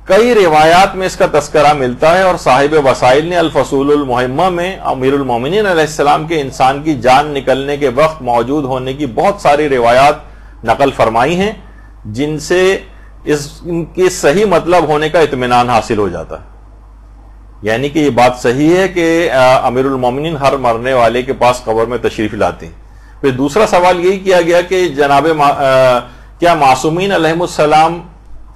کئی روایات میں اس کا تذکرہ ملتا ہے، اور صاحب وسائل نے الفصول المہمہ میں امیر المومنین علیہ السلام کے انسان کی جان نکلنے کے وقت موجود ہونے کی بہت ساری روایات نقل فرمائی ہیں، جن سے ان کے صحیح مطلب ہونے کا اطمینان حاصل ہو جاتا ہے، یعنی کہ یہ بات صحیح ہے کہ امیر المومنین ہر مرنے والے کے پاس قبر میں تشریف لاتے ہیں۔ پھر دوسرا سوال یہی کیا گیا کہ کیا معصومین علیہ السلام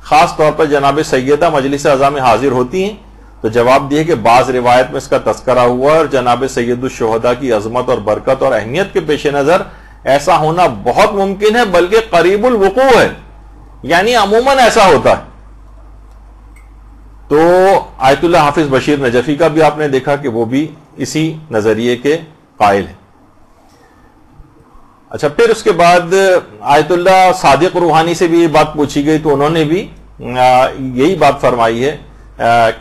خاص طور پر جناب سیدہ مجلس اعضاء میں حاضر ہوتی ہیں؟ تو جواب دیے کہ بعض روایت میں اس کا تذکرہ ہوا، اور جناب سید الشہداء کی عظمت اور برکت اور اہمیت کے پیش نظر ایسا ہونا بہت ممکن ہے، بلکہ قریب الوقوع ہے، یعنی عموماً ایسا ہوتا ہے۔ تو آیت اللہ حافظ بشیر نجفی کا بھی آپ نے دیکھا کہ وہ بھی اسی نظریے کے قائل ہیں۔ اچھا، پھر اس کے بعد آیت اللہ صادق روحانی سے بھی یہ بات پوچھی گئی، تو انہوں نے بھی یہی بات فرمائی ہے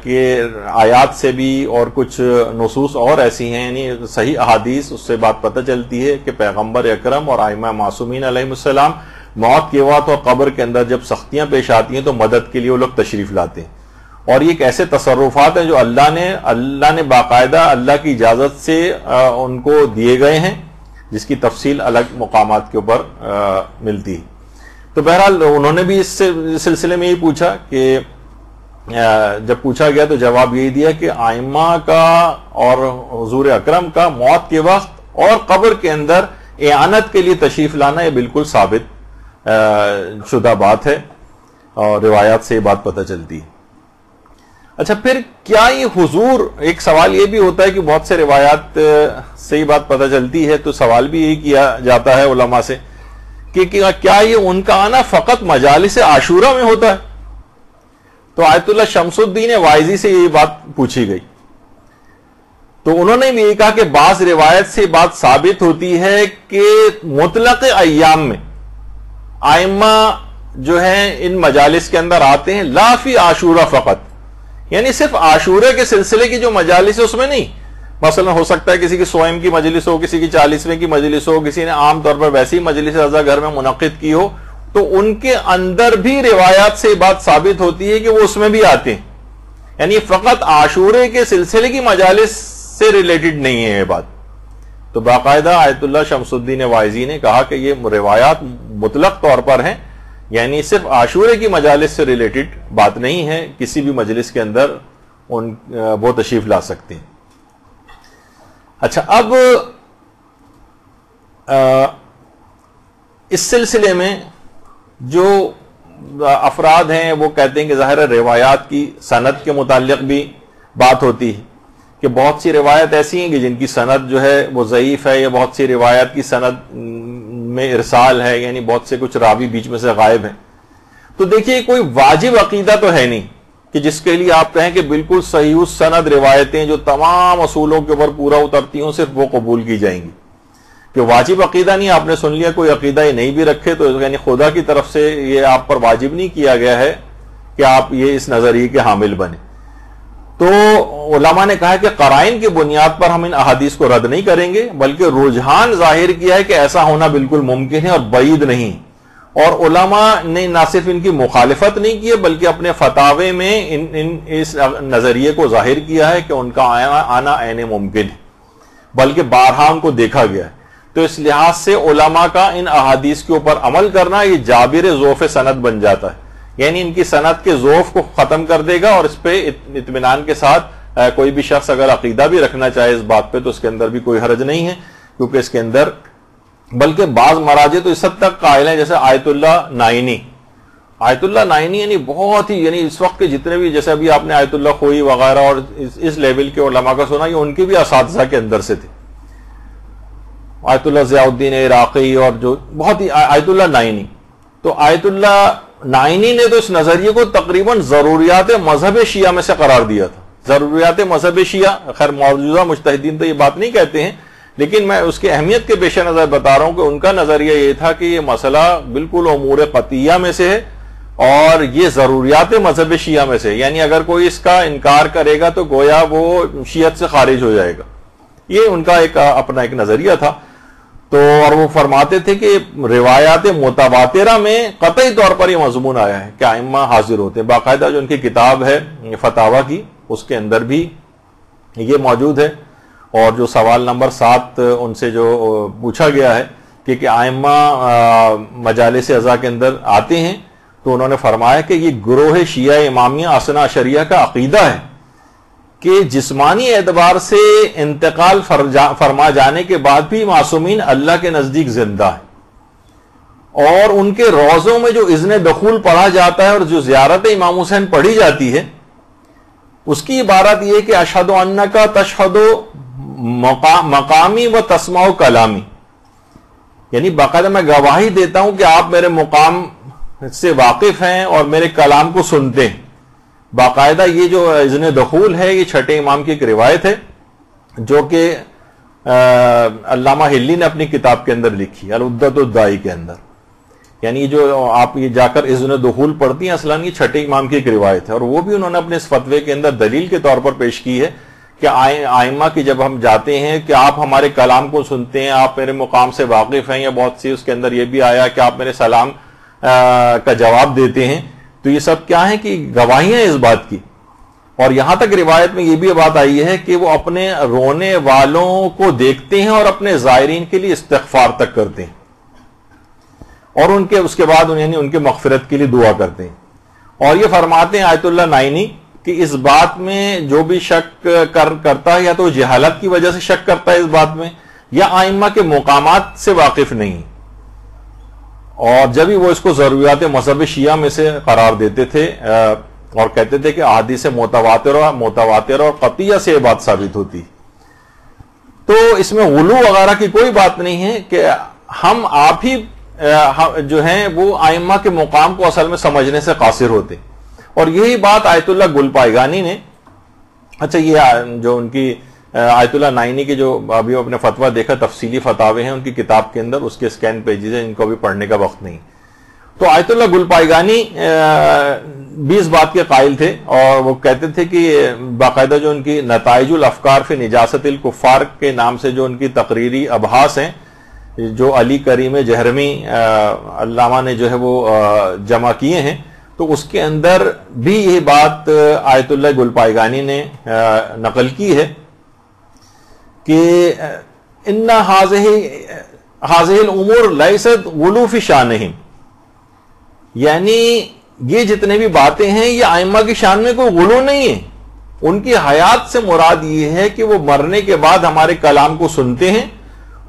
کہ آیات سے بھی اور کچھ نصوص اور ایسی ہیں، یعنی صحیح احادیث، اس سے بات پتہ چلتی ہے کہ پیغمبر اکرم اور ائمہ معصومین علیہ السلام موت کے وقت اور قبر کے اندر جب سختیاں پیش آتی ہیں تو مدد کے لیے وہ لوگ تشریف لاتے ہیں، اور یہ ایک ایسے تصرفات ہیں جو اللہ نے باقاعدہ اللہ کی اجازت سے ان کو دیے گئے ہیں، جس کی تفصیل الگ مقامات کے اوپر ملتی ہے۔ تو بہرحال انہوں نے بھی اس سلسلے میں یہ پوچھا کہ جب پوچھا گیا تو جواب یہی دیا کہ ائمہ کا اور حضور اکرم کا موت کے وقت اور قبر کے اندر اعانت کے لیے تشریف لانا یہ بالکل ثابت شدہ بات ہے، اور روایات سے یہ بات پتہ چلتی ہے۔ اچھا، پھر کیا یہ حضور، ایک سوال یہ بھی ہوتا ہے کہ بہت سے روایات سے یہ بات پتہ چلتی ہے، تو سوال بھی یہی کیا جاتا ہے علماء سے کہ کیا یہ ان کا آنا فقط مجالس عاشورہ میں ہوتا ہے؟ تو آیت اللہ شمس الدین وائزی سے یہ بات پوچھی گئی، تو انہوں نے بھی یہ کہا کہ بعض روایت سے بات ثابت ہوتی ہے کہ مطلق ایام میں ائمہ جو ہیں ان مجالس کے اندر آتے ہیں، لا فی عاشورہ فقط، یعنی صرف عاشورہ کے سلسلے کی جو مجالس ہے اس میں نہیں، مثلا ہو سکتا ہے کسی کی 100 کی مجلس ہو, کسی کی 40ویں کی مجلس ہو, کسی نے عام طور پر ویسی مجلس رضا گھر میں منعقد کی ہو, تو ان کے اندر بھی روایات سے بات ثابت ہوتی ہے کہ وہ اس میں بھی آتے ہیں. یعنی فقط عاشورے کے سلسلے کی مجالس سے ریلیٹڈ نہیں ہے یہ بات. تو باقاعدہ آیت اللہ شمس الدین واعظی نے کہا کہ یہ روایات مطلق طور پر ہیں, یعنی صرف عاشورے کی مجالس سے ریلیٹڈ بات نہیں ہے, کسی بھی مجلس کے اندر وہ تشریف لا سکتے ہیں. اچھا, اب اس سلسلے میں جو افراد ہیں وہ کہتے ہیں کہ ظاہر روایات کی سند کے متعلق بھی بات ہوتی ہے کہ بہت سی روایت ایسی ہیں کہ جن کی سند جو ہے وہ ضعیف ہے, یا بہت سی روایات کی سند میں ارسال ہے, یعنی بہت سے کچھ راوی بیچ میں سے غائب ہیں. تو دیکھیے کوئی واجب عقیدہ تو ہے نہیں کہ جس کے لیے آپ کہیں کہ بالکل صحیح السند روایتیں جو تمام اصولوں کے اوپر پورا اترتی ہوں صرف وہ قبول کی جائیں گی. کہ واجب عقیدہ نہیں, آپ نے سن لیا کوئی عقیدہ یہ نہیں بھی رکھے تو یعنی خدا کی طرف سے یہ آپ پر واجب نہیں کیا گیا ہے کہ آپ یہ اس نظریے کے حامل بنے. تو علماء نے کہا کہ قرائن کی بنیاد پر ہم ان احادیث کو رد نہیں کریں گے, بلکہ رجحان ظاہر کیا ہے کہ ایسا ہونا بالکل ممکن ہے اور بعید نہیں. اور علماء نے نہ صرف ان کی مخالفت نہیں کی ہے بلکہ اپنے فتاوے میں اس نظریے کو ظاہر کیا ہے کہ ان کا آنا عین ممکن ہے, بلکہ بارہا ان کو دیکھا گیا ہے. تو اس لحاظ سے علماء کا ان احادیث کے اوپر عمل کرنا یہ جابر ذوف سند بن جاتا ہے, یعنی ان کی سند کے ذوف کو ختم کر دے گا, اور اس پہ اطمینان کے ساتھ کوئی بھی شخص اگر عقیدہ بھی رکھنا چاہے اس بات پہ تو اس کے اندر بھی کوئی حرج نہیں ہے, کیونکہ اس کے اندر بلکہ بعض مراجع تو اس حد تک قائل ہیں, جیسے آیت اللہ نائنی یعنی بہت ہی, یعنی اس وقت کے جتنے بھی, جیسے ابھی آپ نے آیت اللہ خوئی وغیرہ اور اس لیول کے علماء کا سنا, یہ ان کے بھی اساتذہ کے اندر سے تھے. آیت اللہ ضیاء الدین عراقی اور جو بہت ہی آیت اللہ نائنی. تو آیت اللہ نائنی نے تو اس نظریے کو تقریباً ضروریات مذہب شیعہ میں سے قرار دیا تھا. ضروریات مذہب شیعہ, خیر موجودہ مجتہدین تو یہ بات نہیں کہتے ہیں, لیکن میں اس کی اہمیت کے پیش نظر بتا رہا ہوں کہ ان کا نظریہ یہ تھا کہ یہ مسئلہ بالکل امور قطعیہ میں سے ہے اور یہ ضروریات مذہب شیعہ میں سے, یعنی اگر کوئی اس کا انکار کرے گا تو گویا وہ شیعت سے خارج ہو جائے گا. یہ ان کا اپنا ایک نظریہ تھا. تو اور وہ فرماتے تھے کہ روایات متواترہ میں قطعی طور پر یہ مضمون آیا ہے کہ ائمہ حاضر ہوتے ہیں. باقاعدہ جو ان کی کتاب ہے فتاوی کی, اس کے اندر بھی یہ موجود ہے. اور جو سوال نمبر 7 ان سے جو پوچھا گیا ہے کہ ائمہ مجالس عزا کے اندر آتے ہیں, تو انہوں نے فرمایا کہ یہ گروہ شیعہ امامیہ اثنا عشریہ کا عقیدہ ہے کہ جسمانی اعتبار سے انتقال فرما جانے کے بعد بھی معصومین اللہ کے نزدیک زندہ ہے, اور ان کے روضوں میں جو اذن دخول پڑھا جاتا ہے اور جو زیارت امام حسین پڑھی جاتی ہے, اس کی عبارت یہ کہ اشہد انک تشہد مقامی و تسمع کلامی, یعنی باقاعدہ میں گواہی دیتا ہوں کہ آپ میرے مقام سے واقف ہیں اور میرے کلام کو سنتے ہیں. باقاعدہ یہ جو اذن دخول ہے یہ چھٹے امام کی ایک روایت ہے جو کہ علامہ ہلی نے اپنی کتاب کے اندر لکھی العدۃ الدائی کے اندر. یعنی جو آپ یہ جا کر اذن دخول پڑھتی ہیں اصلاً یہ چھٹے امام کی ایک روایت ہے, اور وہ بھی انہوں نے اپنے اس فتوے کے اندر دلیل کے طور پر پیش کی ہے کہ ائمہ کی جب ہم جاتے ہیں کہ آپ ہمارے کلام کو سنتے ہیں, آپ میرے مقام سے واقف ہیں, یا بہت سی اس کے اندر یہ بھی آیا کہ آپ میرے سلام کا جواب دیتے ہیں, تو یہ سب کیا ہے کہ گواہیاں اس بات کی. اور یہاں تک روایت میں یہ بھی بات آئی ہے کہ وہ اپنے رونے والوں کو دیکھتے ہیں اور اپنے زائرین کے لیے استغفار تک کرتے ہیں, اور ان کے اس کے بعد یعنی ان کے مغفرت کے لیے دعا کرتے ہیں. اور یہ فرماتے ہیں آیت اللہ نائنی کہ اس بات میں جو بھی شک کرتا ہے یا تو جہالت کی وجہ سے شک کرتا ہے اس بات میں, یا ائمہ کے مقامات سے واقف نہیں, اور جب ہی وہ اس کو ضروریات مذہب شیعہ میں سے قرار دیتے تھے اور کہتے تھے کہ احادیث متواتر اور قطعیہ سے یہ بات ثابت ہوتی. تو اس میں غلو وغیرہ کی کوئی بات نہیں ہے کہ ہم آپ ہی جو ہیں وہ ائمہ کے مقام کو اصل میں سمجھنے سے قاصر ہوتے, اور یہی بات آیت اللہ گلپائگانی نے, اچھا یہ جو ان کی آیت اللہ نائنی کی جو ابھی اپنے فتویٰ دیکھا تفصیلی فتاوے ہیں ان کی کتاب کے اندر, اس کے اسکین پیجز ہیں, ان کو بھی پڑھنے کا وقت نہیں. تو آیت اللہ گلپائگانی بھی اس بات کے قائل تھے، اور وہ کہتے تھے کہ باقاعدہ جو ان کی نتائج الافکار فی نجاست الکفار کے نام سے جو ان کی تقریری ابحاث ہیں، جو علی کریم جہرمی علامہ نے جو ہے وہ جمع کیے ہیں، تو اس کے اندر بھی یہ بات آیت اللہ گلپائگانی نے نقل کی ہے کہ ان هذه الامور لیست غلو فی شانہم، یعنی یہ جتنے بھی باتیں ہیں یہ ائمہ کی شان میں کوئی غلو نہیں ہے، ان کی حیات سے مراد یہ ہے کہ وہ مرنے کے بعد ہمارے کلام کو سنتے ہیں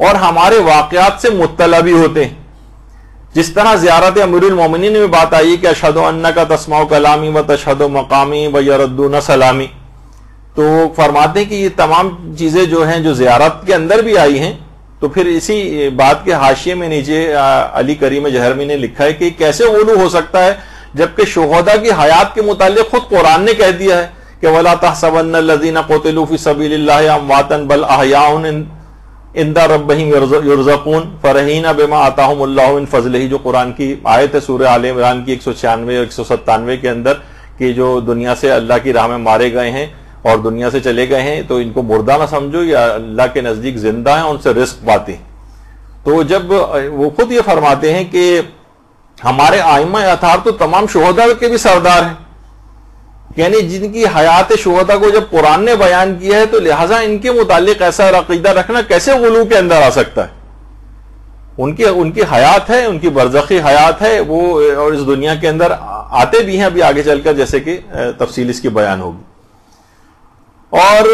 اور ہمارے واقعات سے مطلع بھی ہوتے ہیں. جس طرح زیارت امیر المومنین میں بات آئی کہ اشہد انک تسمع کلامی و تشہد مقامی و یردون سلامی، تو فرماتے ہیں کہ یہ تمام چیزیں جو ہیں جو زیارت کے اندر بھی آئی ہیں. تو پھر اسی بات کے حاشیے میں نیچے علی کریم جہرمی نے لکھا ہے کہ کیسے غلو ہو سکتا ہے جبکہ شہداء کی حیات کے متعلق خود قرآن نے کہہ دیا ہے کہ وَلَا تَحْسَبَنَّ الَّذِينَ قُتِلُوا فِي سَبِيلِ اللَّهِ أَمْوَاتًا بَلْ أَحْيَاءٌ عِندَ رَبِّهِمْ يُرْزَقُونَ فَرَحِينَ بِمَا آتَاهُمُ اللَّهُ مِنْ فَضْلِهِ، جو قرآن کی آیت ہے سورہ آل عمران کی 196 اور 197 کے اندر کہ جو دنیا سے اللہ کی راہ میں مارے گئے ہیں اور دنیا سے چلے گئے ہیں تو ان کو مردہ نہ سمجھو، یا اللہ کے نزدیک زندہ ہیں، ان سے رزق پاتے ہیں. تو جب وہ خود یہ فرماتے ہیں کہ ہمارے ائمہ اطہار تو تمام شہداء کے بھی سردار ہیں، یعنی جن کی حیات شہداء کو جب قرآن نے بیان کیا ہے تو لہٰذا ان کے متعلق ایسا عقیدہ رکھنا کیسے غلو کے اندر آ سکتا ہے. ان کی حیات ہے، ان کی برزخی حیات ہے، وہ اور اس دنیا کے اندر آتے بھی ہیں ابھی آگے چل کر، جیسے کہ تفصیل اس کی بیان ہوگی. اور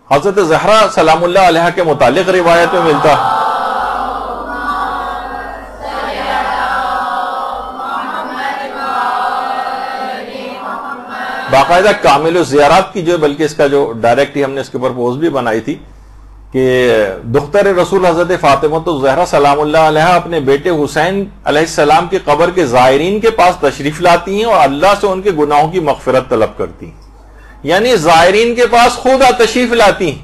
حضرت زہرا سلام اللہ علیہ کے متعلق روایت میں ملتا باقاعدہ کامل الزیارات کی جو، بلکہ اس کا جو ڈائریکٹ ہی ہم نے اس کے اوپر پوسٹ بھی بنائی تھی کہ دختر رسول حضرت فاطمہ الزہرا سلام اللہ علیہ اپنے بیٹے حسین علیہ السلام کی قبر کے زائرین کے پاس تشریف لاتی ہیں اور اللہ سے ان کے گناہوں کی مغفرت طلب کرتی ہیں. یعنی زائرین کے پاس خود تشریف لاتی ہیں،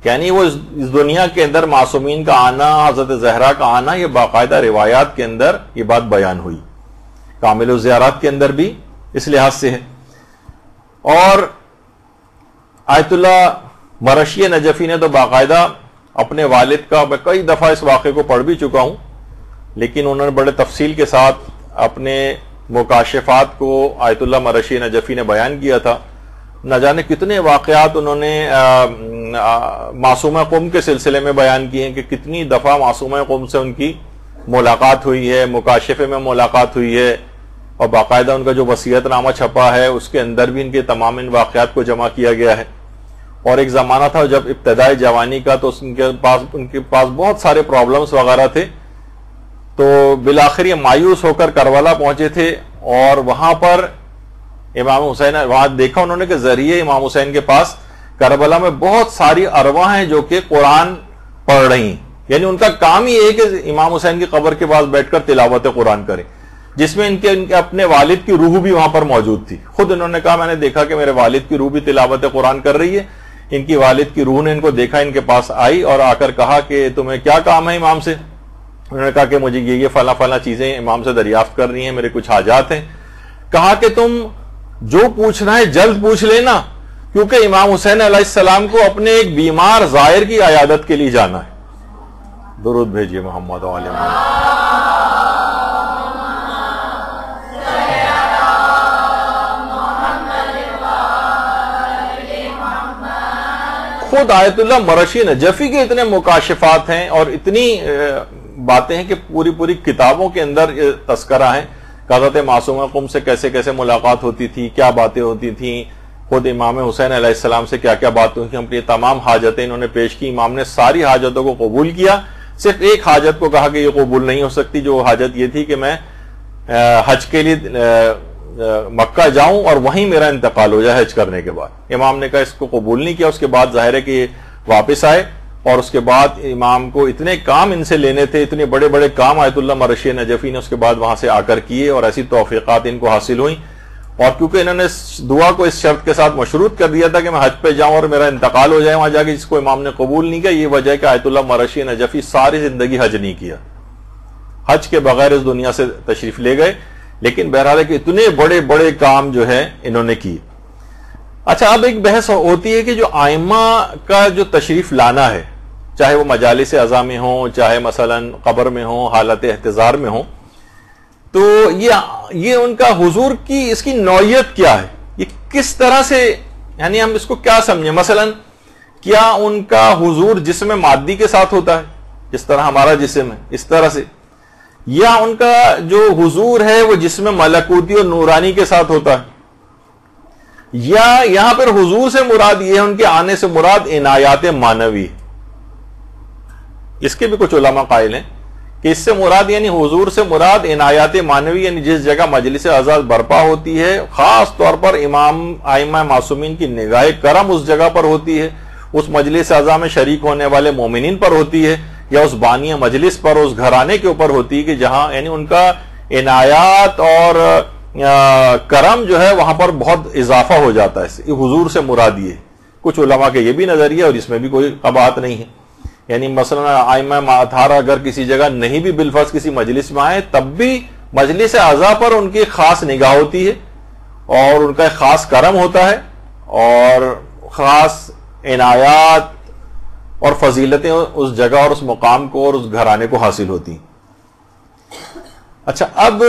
یعنی وہ اس دنیا کے اندر معصومین کا آنا، حضرت زہرا کا آنا، یہ باقاعدہ روایات کے اندر یہ بات بیان ہوئی، کامل الزیارات کے اندر بھی اس لحاظ سے ہے. اور آیت اللہ مرشی نجفی نے تو باقاعدہ اپنے والد کا، میں کئی دفعہ اس واقعے کو پڑھ بھی چکا ہوں، لیکن انہوں نے بڑے تفصیل کے ساتھ اپنے مکاشفات کو آیت اللہ مرشی نجفی نے بیان کیا تھا. نہ جانے کتنے واقعات انہوں نے معصومہ قوم کے سلسلے میں بیان کیے ہیں کہ کتنی دفعہ معصومہ قوم سے ان کی ملاقات ہوئی ہے، مکاشفے میں ملاقات ہوئی ہے، اور باقاعدہ ان کا جو وصیت نامہ چھپا ہے اس کے اندر بھی ان کے تمام ان واقعات کو جمع کیا گیا ہے. اور ایک زمانہ تھا جب ابتدائی جوانی کا، تو ان کے پاس بہت سارے پرابلمز وغیرہ تھے، تو بالآخر یہ مایوس ہو کر کربلا پہنچے تھے، اور وہاں پر امام حسین، وہاں دیکھا انہوں نے کہ ذریعے امام حسین کے پاس کربلا میں بہت ساری ارواح ہیں جو کہ قرآن پڑھ رہی ہیں، یعنی ان کا کام ہی ہے کہ امام حسین کی قبر کے پاس بیٹھ کر تلاوت قرآن کریں، جس میں ان کے اپنے والد کی روح بھی وہاں پر موجود تھی. خود انہوں نے کہا میں نے دیکھا کہ میرے والد کی روح بھی تلاوت قرآن کر رہی ہے. ان کی والد کی روح نے ان کو دیکھا، ان کے پاس آئی اور آ کر کہا کہ تمہیں کیا کام ہے امام سے؟ انہوں نے کہا کہ مجھے یہ فلاں فلاں چیزیں امام سے دریافت کرنی ہیں، میرے کچھ حاجات ہیں. کہا کہ تم جو پوچھنا ہے جلد پوچھ لینا، کیونکہ امام حسین علیہ السلام کو اپنے ایک بیمار زائر کی عیادت کے لیے جانا ہے. درود بھیجیے محمد علیہ محمد. خود آیت اللہ مرشی نجفی کے اتنے مکاشفات ہیں اور اتنی باتیں ہیں کہ پوری کتابوں کے اندر تذکرہ ہیں. حضرت معصومہ قم سے کیسے کیسے ملاقات ہوتی تھی، کیا باتیں ہوتی تھیں، خود امام حسین علیہ السلام سے کیا کیا باتیں ہوئی، اپنی تمام حاجتیں انہوں نے پیش کی. امام نے ساری حاجتوں کو قبول کیا، صرف ایک حاجت کو کہا کہ یہ قبول نہیں ہو سکتی، جو حاجت یہ تھی کہ میں حج کے لیے مکہ جاؤں اور وہیں میرا انتقال ہو جائے حج کرنے کے بعد. امام نے کہا اس کو قبول نہیں کیا. اس کے بعد ظاہر ہے کہ واپس آئے، اور اس کے بعد امام کو اتنے کام ان سے لینے تھے، اتنے بڑے بڑے کام آیت اللہ مرشی نجفی نے اس کے بعد وہاں سے آ کر کیے، اور ایسی توفیقات ان کو حاصل ہوئیں. اور کیونکہ انہوں نے دعا کو اس شرط کے ساتھ مشروط کر دیا تھا کہ میں حج پہ جاؤں اور میرا انتقال ہو جائے وہاں جا کے، جس کو امام نے قبول نہیں کیا. یہ وجہ ہے کہ آیت اللہ مرشی نجفی ساری زندگی حج نہیں کیا، حج کے بغیر اس دنیا سے تشریف لے گئے. لیکن بہرحال ہے کہ اتنے بڑے بڑے کام جو ہے انہوں نے کیے. اچھا اب ایک بحث ہوتی ہے کہ جو آئمہ کا جو تشریف لانا ہے، چاہے وہ مجالس اعضاء میں ہوں، چاہے مثلا قبر میں ہوں، حالت احتضار میں ہوں، تو یہ ان کا حضور کی اس کی نوعیت کیا ہے، یہ کس طرح سے، یعنی ہم اس کو کیا سمجھیں. مثلا کیا ان کا حضور جسم مادی کے ساتھ ہوتا ہے جس طرح ہمارا جسم ہے اس طرح سے، یا ان کا جو حضور ہے وہ جسم ملکوتی اور نورانی کے ساتھ ہوتا ہے، یا یہاں پر حضور سے مراد یہ ہے ان کے آنے سے مراد عنایات معنوی. اس کے بھی کچھ علماء قائل ہیں کہ اس سے مراد یعنی حضور سے مراد عنایات معنوی، یعنی جس جگہ مجلس اعزاز برپا ہوتی ہے خاص طور پر ائمہ معصومین کی نگاہ کرم اس جگہ پر ہوتی ہے، اس مجلس اعزاز میں شریک ہونے والے مومنین پر ہوتی ہے، یا اس بانی مجلس پر، اس گھرانے کے اوپر ہوتی ہے کہ جہاں یعنی ان کا عنایات اور کرم جو ہے وہاں پر بہت اضافہ ہو جاتا ہے. یہ حضور سے مراد یہ ہے. کچھ علماء کے یہ بھی نظریہ اور اس میں بھی کوئی قباحت نہیں ہے. یعنی مثلا ائمہ اطہار اگر کسی جگہ نہیں بھی بالفرض کسی مجلس میں آئے تب بھی مجلس اعضاء پر ان کی خاص نگاہ ہوتی ہے اور ان کا ایک خاص کرم ہوتا ہے اور خاص عنایات اور فضیلتیں اس جگہ اور اس مقام کو اور اس گھرانے کو حاصل ہوتی ہیں. اچھا اب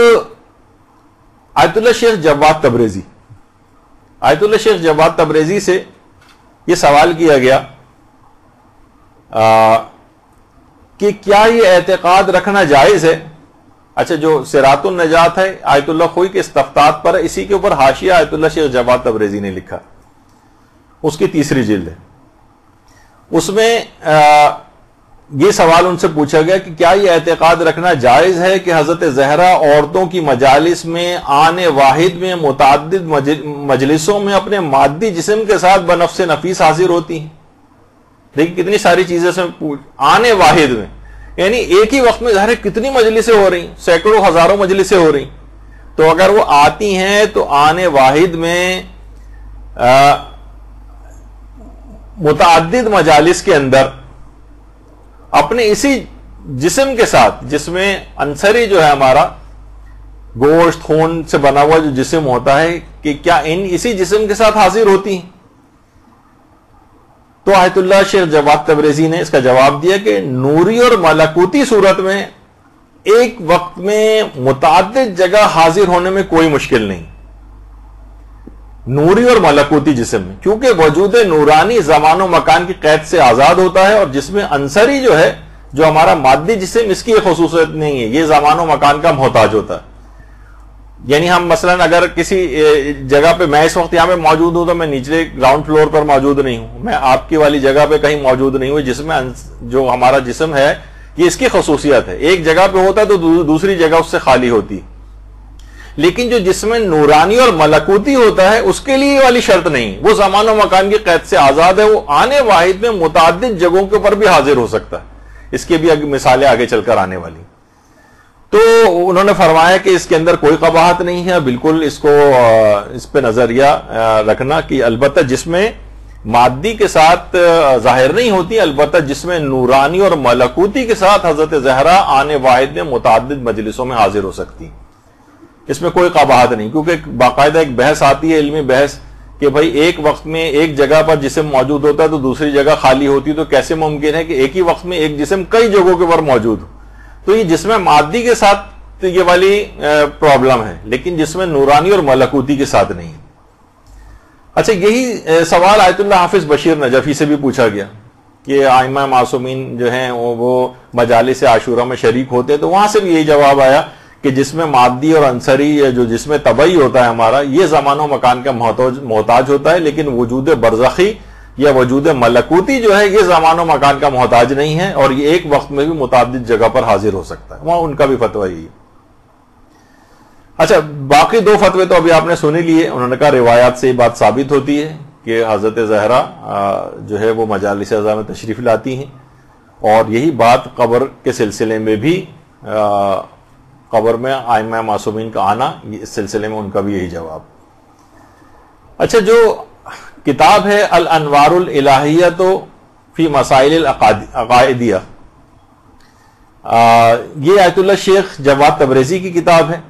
آیت اللہ شیخ جواد تبریزی، آیت اللہ شیخ جواد تبریزی سے یہ سوال کیا گیا کہ کیا یہ اعتقاد رکھنا جائز ہے. اچھا جو صراط النجات ہے آیت اللہ خوئی کے استفتات پر ہے، اسی کے اوپر حاشیہ آیت اللہ شیخ جواد تبریزی نے لکھا، اس کی 3ری جلد ہے. اس میں یہ سوال ان سے پوچھا گیا کہ کیا یہ اعتقاد رکھنا جائز ہے کہ حضرت زہرا عورتوں کی مجالس میں آنے واحد میں متعدد مجلسوں میں اپنے مادی جسم کے ساتھ بنفس نفیس حاضر ہوتی ہیں. دیکھیں کتنی ساری چیزیں سے آنے واحد میں، یعنی ایک ہی وقت میں ظاہر کتنی مجلسیں ہو رہی، سینکڑوں ہزاروں مجلسیں ہو رہی، تو اگر وہ آتی ہیں تو آنے واحد میں متعدد مجالس کے اندر اپنے اسی جسم کے ساتھ، جس میں عنصری جو ہے ہمارا گوشت خون سے بنا ہوا جو جسم ہوتا ہے، کہ کیا اسی جسم کے ساتھ حاضر ہوتی ہیں. تو آیت اللہ شیخ جواد تبریزی نے اس کا جواب دیا کہ نوری اور ملکوتی صورت میں ایک وقت میں متعدد جگہ حاضر ہونے میں کوئی مشکل نہیں، نوری اور ملکوتی جسم میں، کیونکہ وجود نورانی زمان و مکان کی قید سے آزاد ہوتا ہے، اور جس میں عنصری جو ہے جو ہمارا مادی جسم، اس کی خصوصیت نہیں ہے، یہ زمان و مکان کا محتاج ہوتا ہے. یعنی ہم مثلا اگر کسی جگہ پہ، میں اس وقت یہاں پہ موجود ہوں تو میں نیچلے گراؤنڈ فلور پر موجود نہیں ہوں، میں آپ کی والی جگہ پہ کہیں موجود نہیں ہوں، جس میں جو ہمارا جسم ہے یہ اس کی خصوصیت ہے، ایک جگہ پہ ہوتا ہے تو دوسری جگہ اس سے خالی ہوتی. لیکن جو جسم نورانی اور ملکوتی ہوتا ہے اس کے لیے یہ والی شرط نہیں، وہ زمان و مکان کی قید سے آزاد ہے، وہ آنے واحد میں متعدد جگہوں کے اوپر بھی حاضر ہو سکتا ہے. اس کی بھی مثالیں آگے چل کر آنے والی. تو انہوں نے فرمایا کہ اس کے اندر کوئی قباحت نہیں ہے، بالکل اس پہ نظریہ رکھنا کہ البتہ جس میں مادی کے ساتھ ظاہر نہیں ہوتی، البتہ جس میں نورانی اور ملکوتی کے ساتھ حضرت زہرا آنے واحد میں متعدد مجلسوں میں حاضر ہو سکتی. اس میں کوئی قباحت نہیں، کیونکہ باقاعدہ ایک بحث آتی ہے، علمی بحث، کہ بھائی ایک وقت میں ایک جگہ پر جسم موجود ہوتا ہے تو دوسری جگہ خالی ہوتی، تو کیسے ممکن ہے کہ ایک ہی وقت میں ایک جسم کئی جگہوں کے اوپر موجود ہو. تو یہ جسم مادی کے ساتھ یہ والی پرابلم ہے، لیکن جسم نورانی اور ملکوتی کے ساتھ نہیں. اچھا یہی سوال آیت اللہ حافظ بشیر نجفی سے بھی پوچھا گیا کہ ائمہ معصومین جو ہیں وہ مجالس عاشورہ میں شریک ہوتے ہیں، تو وہاں سے بھی یہی جواب آیا کہ جسم مادی اور عنصری جو جسم طبعی ہوتا ہے ہمارا، یہ زمان و مکان کا محتاج ہوتا ہے، لیکن وجود برزخی یا وجود ملکوتی جو ہے یہ زمان و مکان کا محتاج نہیں ہے، اور یہ ایک وقت میں بھی متعدد جگہ پر حاضر ہو سکتا ہے. وہاں ان کا بھی فتویٰ یہی ہے. اچھا باقی 2 فتوے تو ابھی آپ نے سن لیے. انہوں نے کہا روایات سے یہ بات ثابت ہوتی ہے کہ حضرت زہرا جو ہے وہ مجالس اعضاء میں تشریف لاتی ہیں، اور یہی بات قبر کے سلسلے میں بھی، قبر میں ائمہ معصومین کا آنا، اس سلسلے میں ان کا بھی یہی جواب. اچھا جو کتاب ہے الانوار الالہیہ فی مسائل العقائدیہ، یہ آیت اللہ شیخ جواد تبریزی کی کتاب ہے.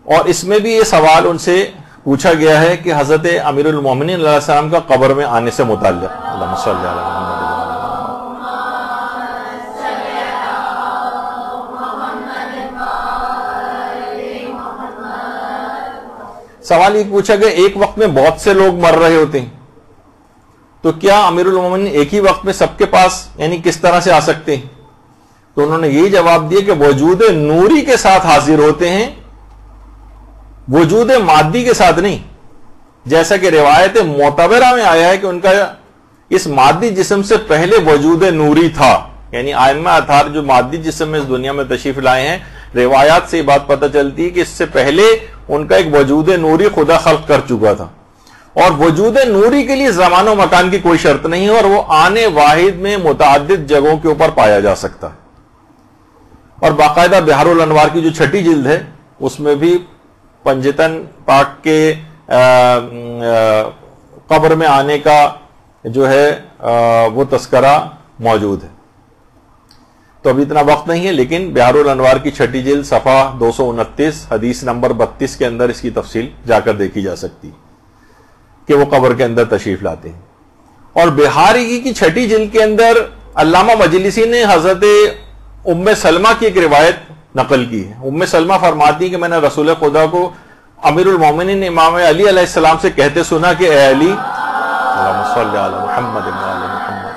اور اس میں بھی یہ سوال ان سے پوچھا گیا ہے کہ حضرت امیر المومنین علیہ السلام کا قبر میں آنے سے متعلق. اللہم صلی علی محمد. سوال یہ پوچھا گیا ایک وقت میں بہت سے لوگ مر رہے ہوتے ہیں تو کیا امیر المومنین ایک ہی وقت میں سب کے پاس یعنی کس طرح سے آ سکتے ہیں؟ تو انہوں نے یہی جواب دیا کہ وجود نوری کے ساتھ حاضر ہوتے ہیں، وجود مادی کے ساتھ نہیں. جیسا کہ روایت معتبرہ میں آیا ہے کہ ان کا اس مادی جسم سے پہلے وجود نوری تھا. یعنی ائمہ اطہار جو مادی جسم میں اس دنیا میں تشریف لائے ہیں، روایات سے یہ بات پتہ چلتی ہے کہ اس سے پہلے ان کا ایک وجود نوری خدا خلق کر چکا تھا. اور وجود نوری کے لیے زمان و مکان کی کوئی شرط نہیں ہے، اور وہ آنے واحد میں متعدد جگہوں کے اوپر پایا جا سکتا ہے. اور باقاعدہ بحار الانوار کی جو چھٹی جلد ہے اس میں بھی پنجتن پاک کے قبر میں آنے کا جو ہے وہ تذکرہ موجود ہے. تو ابھی اتنا وقت نہیں ہے، لیکن بحار الانوار کی چھٹی جلد صفحہ 229 حدیث نمبر 32 کے اندر اس کی تفصیل جا کر دیکھی جا سکتی کہ وہ قبر کے اندر تشریف لاتے ہیں. اور بحاری کی چھٹی جلد کے اندر علامہ مجلسی نے حضرت ام سلمہ کی ایک روایت نقل کی ہے. ام سلمہ فرماتی ہیں کہ میں نے رسول خدا کو امیر المومنین امام علی علیہ السلام سے کہتے سنا کہ اے علی، اللہم صلی علی محمد و آل محمد،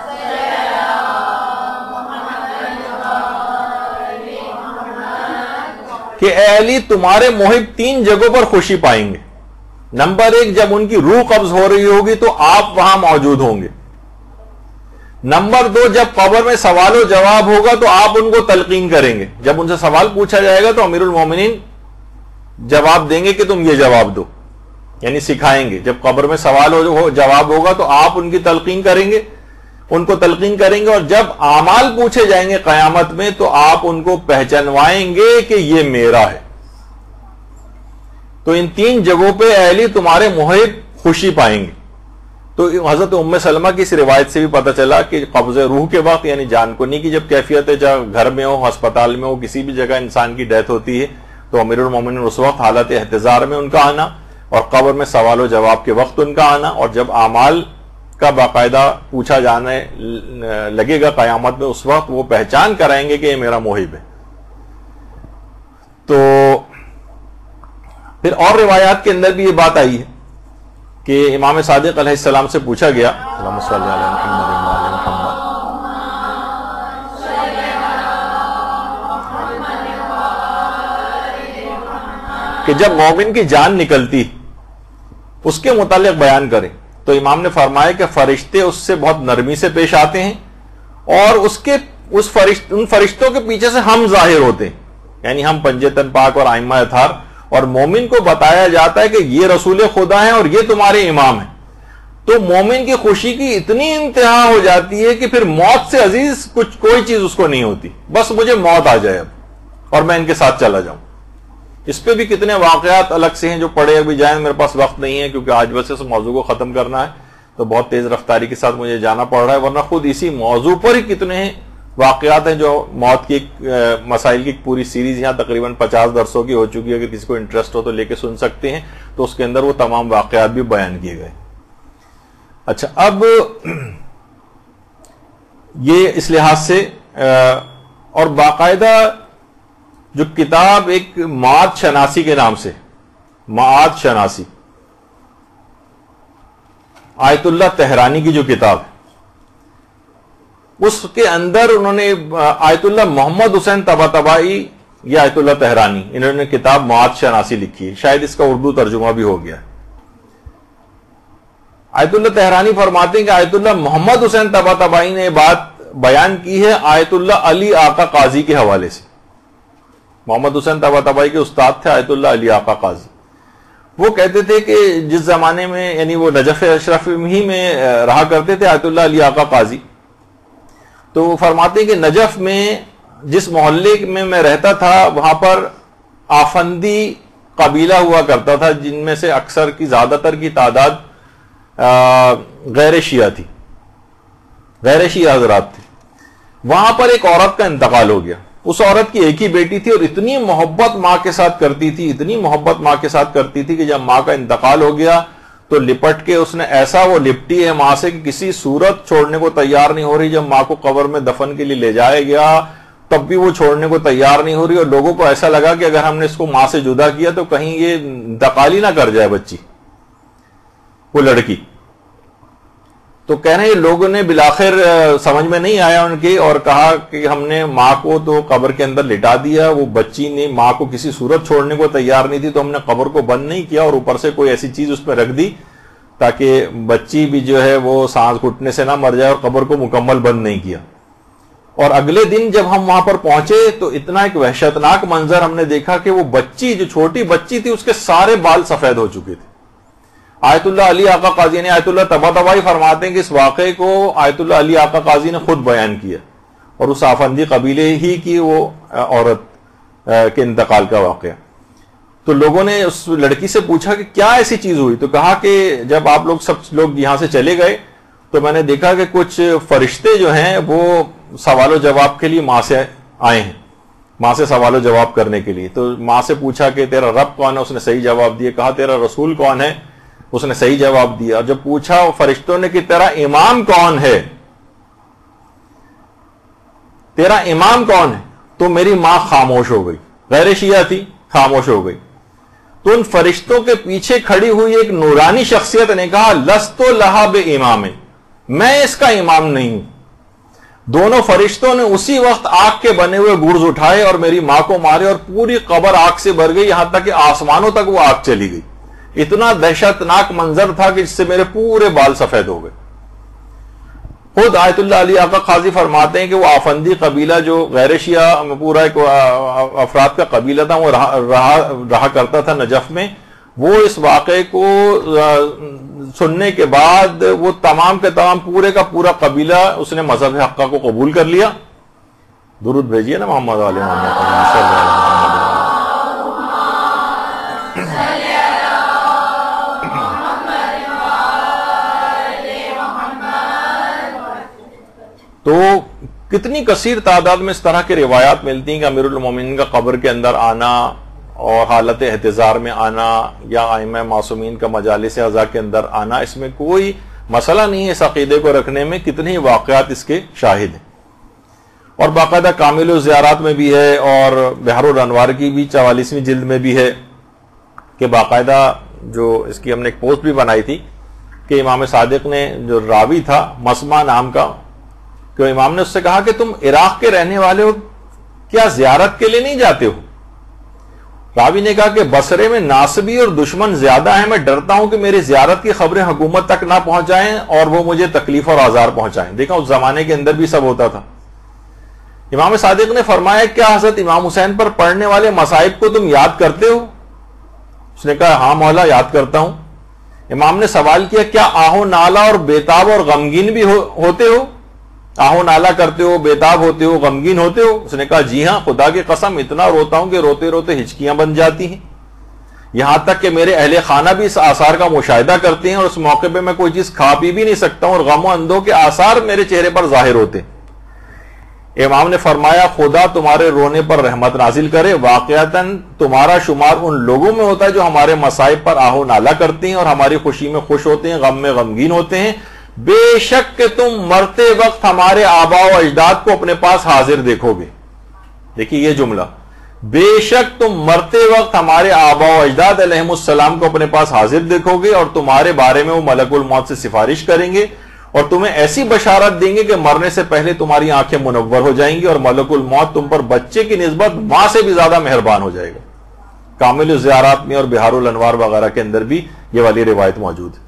کہ اے علی تمہارے محب 3 جگہوں پر خوشی پائیں گے. نمبر 1، جب ان کی روح قبض ہو رہی ہوگی تو آپ وہاں موجود ہوں گے. نمبر 2، جب قبر میں سوال و جواب ہوگا تو آپ ان کو تلقین کریں گے. جب ان سے سوال پوچھا جائے گا تو امیر المومنین جواب دیں گے کہ تم یہ جواب دو، یعنی سکھائیں گے. جب قبر میں سوال ہو جواب ہوگا تو آپ ان کی تلقین کریں گے، ان کو تلقین کریں گے. اور جب اعمال پوچھے جائیں گے قیامت میں تو آپ ان کو پہچانوائیں گے کہ یہ میرا ہے. تو ان 3 جگہوں پہ اے علی تمہارے محب خوشی پائیں گے. تو حضرت ام سلمہ کی اس روایت سے بھی پتہ چلا کہ قبض روح کے وقت یعنی جان کنی کی جب کیفیت ہے، جب گھر میں ہو، ہسپتال میں ہو، کسی بھی جگہ انسان کی ڈیتھ ہوتی ہے تو امیر المومنین اس وقت حالت احتضار میں ان کا آنا، اور قبر میں سوال و جواب کے وقت ان کا آنا، اور جب اعمال کا باقاعدہ پوچھا جانے لگے گا قیامت میں اس وقت وہ پہچان کرائیں گے کہ یہ میرا محب ہے. تو پھر اور روایات کے اندر بھی یہ بات آئی ہے کہ امام صادق علیہ السلام سے پوچھا گیا، اللہم صلی علی محمد و آل محمد، کہ جب مومن کی جان نکلتی اس کے متعلق بیان کریں. تو امام نے فرمایا کہ فرشتے اس سے بہت نرمی سے پیش آتے ہیں، اور ان فرشتوں کے پیچھے سے ہم ظاہر ہوتے ہیں، یعنی ہم پنجتن پاک اور ائمہ اطہار، اور مومن کو بتایا جاتا ہے کہ یہ رسول خدا ہیں اور یہ تمہارے امام ہیں. تو مومن کی خوشی کی اتنی انتہا ہو جاتی ہے کہ پھر موت سے عزیز کوئی چیز اس کو نہیں ہوتی، بس مجھے موت آ جائے اب اور میں ان کے ساتھ چلا جاؤں. اس پہ بھی کتنے واقعات الگ سے ہیں جو پڑھے ابھی جائیں، میرے پاس وقت نہیں ہے کیونکہ آج بس اس موضوع کو ختم کرنا ہے تو بہت تیز رفتاری کے ساتھ مجھے جانا پڑ رہا ہے، ورنہ خود اسی موضوع پر ہی کتنے واقعات ہیں جو موت کی مسائل کی پوری سیریز یہاں تقریباً 50 درسوں کی ہو چکی ہے. اگر کسی کو انٹرسٹ ہو تو لے کے سن سکتے ہیں، تو اس کے اندر وہ تمام واقعات بھی بیان کیے گئے. اچھا، اب یہ اس لحاظ سے اور باقاعدہ جو کتاب ایک معاد شناسی کے نام سے، معاد شناسی، آیت اللہ تہرانی کی جو کتاب ہے اس کے اندر انہوں نے آیت اللہ محمد حسین طباطبائی یا آیت اللہ تہرانی انہوں نے کتاب معاد شناسی لکھی ہے، شاید اس کا اردو ترجمہ بھی ہو گیا ہے. آیت اللہ تہرانی فرماتے ہیں کہ آیت اللہ محمد حسین طباطبائی نے بات بیان کی ہے آیت اللہ علی آقا قاضی کے حوالے سے. محمد حسین طباطبائی کے استاد تھے آیت اللہ علی آقا قاضی. وہ کہتے تھے کہ جس زمانے میں یعنی وہ نجف اشرف ہی میں رہا کرتے تھے آیت اللہ علی آقا قاضی، تو وہ فرماتے ہیں کہ نجف میں جس محلے میں رہتا تھا وہاں پر آفندی قبیلہ ہوا کرتا تھا، جن میں سے اکثر کی زیادہ تر کی تعداد غیر شیعہ تھی، غیر شیعہ حضرات تھے. وہاں پر ایک عورت کا انتقال ہو گیا، اس عورت کی ایک ہی بیٹی تھی اور اتنی محبت ماں کے ساتھ کرتی تھی، اتنی محبت ماں کے ساتھ کرتی تھی کہ جب ماں کا انتقال ہو گیا تو لپٹ کے اس نے ایسا وہ لپٹی ہے ماں سے کہ کسی صورت چھوڑنے کو تیار نہیں ہو رہی. جب ماں کو قبر میں دفن کے لیے لے جایا گیا تب بھی وہ چھوڑنے کو تیار نہیں ہو رہی، اور لوگوں کو ایسا لگا کہ اگر ہم نے اس کو ماں سے جدا کیا تو کہیں یہ انتقال ہی نہ کر جائے بچی، وہ لڑکی. تو کہہ رہے ہیں لوگوں نے بالآخر سمجھ میں نہیں آیا ان کی، اور کہا کہ ہم نے ماں کو تو قبر کے اندر لٹا دیا، وہ بچی نے ماں کو کسی صورت چھوڑنے کو تیار نہیں تھی، تو ہم نے قبر کو بند نہیں کیا اور اوپر سے کوئی ایسی چیز اس پہ رکھ دی تاکہ بچی بھی جو ہے وہ سانس گھٹنے سے نہ مر جائے، اور قبر کو مکمل بند نہیں کیا. اور اگلے دن جب ہم وہاں پر پہنچے تو اتنا ایک وحشتناک منظر ہم نے دیکھا کہ وہ بچی جو چھوٹی بچی تھی اس کے سارے بال سفید ہو چکے تھے. آیت اللہ علی آقا قاضی نے، آیت اللہ طباطبائی فرماتے ہیں کہ اس واقعے کو آیت اللہ علی آقا قاضی نے خود بیان کیا، اور اس آفندی قبیلے ہی کی وہ عورت کے انتقال کا واقعہ. تو لوگوں نے اس لڑکی سے پوچھا کہ کیا ایسی چیز ہوئی، تو کہا کہ جب آپ لوگ سب لوگ یہاں سے چلے گئے تو میں نے دیکھا کہ کچھ فرشتے جو ہیں وہ سوال و جواب کے لیے ماں سے آئے ہیں، ماں سے سوال و جواب کرنے کے لیے. تو ماں سے پوچھا کہ تیرا رب کون ہے، اس نے صحیح جواب دیا. کہا تیرا رسول کون ہے، اس نے صحیح جواب دیا. اور جب پوچھا فرشتوں نے کہ تیرا امام کون ہے، تیرا امام کون ہے، تو میری ماں خاموش ہو گئی، غیر شیعہ تھی، خاموش ہو گئی. تو ان فرشتوں کے پیچھے کھڑی ہوئی ایک نورانی شخصیت نے کہا لست لہا بامام، میں اس کا امام نہیں ہوں. دونوں فرشتوں نے اسی وقت آگ کے بنے ہوئے گرز اٹھائے اور میری ماں کو مارے، اور پوری قبر آگ سے بھر گئی، یہاں تک کہ آسمانوں تک وہ آگ چلی گئی. اتنا دہشتناک منظر تھا کہ جس سے میرے پورے بال سفید ہو گئے. خود آیت اللہ علی آقا قاضی فرماتے ہیں کہ وہ آفندی قبیلہ جو غیر شیعہ پورا ایک افراد کا قبیلہ تھا، وہ رہا کرتا تھا نجف میں، وہ اس واقعے کو سننے کے بعد وہ تمام کے تمام پورے کا پورا قبیلہ اس نے مذہب حقہ کو قبول کر لیا. درود بھیجیے نا محمد علیہ محمد صلی اللہ علیہ وسلم. تو کتنی کثیر تعداد میں اس طرح کی روایات ملتی ہیں کہ امیر المومنین کا قبر کے اندر آنا اور حالت احتضار میں آنا یا ائمہ معصومین کا مجالس اعزاء کے اندر آنا، اس میں کوئی مسئلہ نہیں ہے اس عقیدے کو رکھنے میں. کتنے واقعات اس کے شاہد ہیں. اور باقاعدہ کامل الزیارات میں بھی ہے اور بحر الانوار کی بھی 44ویں جلد میں بھی ہے کہ باقاعدہ جو اس کی ہم نے ایک پوسٹ بھی بنائی تھی کہ امام صادق نے جو راوی تھا مسمع نام کا، کہ امام نے اس سے کہا کہ تم عراق کے رہنے والے ہو، کیا زیارت کے لیے نہیں جاتے ہو؟ راوی نے کہا کہ بصرے میں ناصبی اور دشمن زیادہ ہیں، میں ڈرتا ہوں کہ میری زیارت کی خبریں حکومت تک نہ پہنچ جائیں اور وہ مجھے تکلیف اور آزار پہنچائیں. دیکھا اس زمانے کے اندر بھی سب ہوتا تھا. امام صادق نے فرمایا کیا حضرت امام حسین پر پڑھنے والے مصائب کو تم یاد کرتے ہو؟ اس نے کہا ہاں مولا یاد کرتا ہوں. امام نے سوال کیا کیا آہو نالا اور بیتاب اور غمگین بھی ہوتے ہو؟ آہو نالا کرتے ہو، بیتاب ہوتے ہو، غمگین ہوتے ہو؟ اس نے کہا جی ہاں، خدا کی قسم اتنا روتا ہوں کہ روتے روتے ہچکیاں بن جاتی ہیں، یہاں تک کہ میرے اہل خانہ بھی اس آثار کا مشاہدہ کرتے ہیں اور اس موقع پہ میں کوئی چیز کھا پی بھی نہیں سکتا ہوں اور غم و اندوہ کے آثار میرے چہرے پر ظاہر ہوتے. امام نے فرمایا خدا تمہارے رونے پر رحمت نازل کرے، واقعتاً تمہارا شمار ان لوگوں میں ہوتا ہے جو ہمارے مصائب پر آہو نالا کرتے ہیں اور ہماری خوشی میں خوش ہوتے ہیں، غم میں غمگین ہوتے ہیں. بے شک کہ تم مرتے وقت ہمارے آباء و اجداد کو اپنے پاس حاضر دیکھو گے. دیکھیے یہ جملہ، بے شک تم مرتے وقت ہمارے آباء و اجداد علیہم السلام کو اپنے پاس حاضر دیکھو گے اور تمہارے بارے میں وہ ملک الموت سے سفارش کریں گے اور تمہیں ایسی بشارت دیں گے کہ مرنے سے پہلے تمہاری آنکھیں منور ہو جائیں گی اور ملک الموت تم پر بچے کی نسبت ماں سے بھی زیادہ مہربان ہو جائے گا. کامل الزیارات میں اور بحار الانوار وغیرہ کے اندر بھی یہ والی روایت موجود ہے.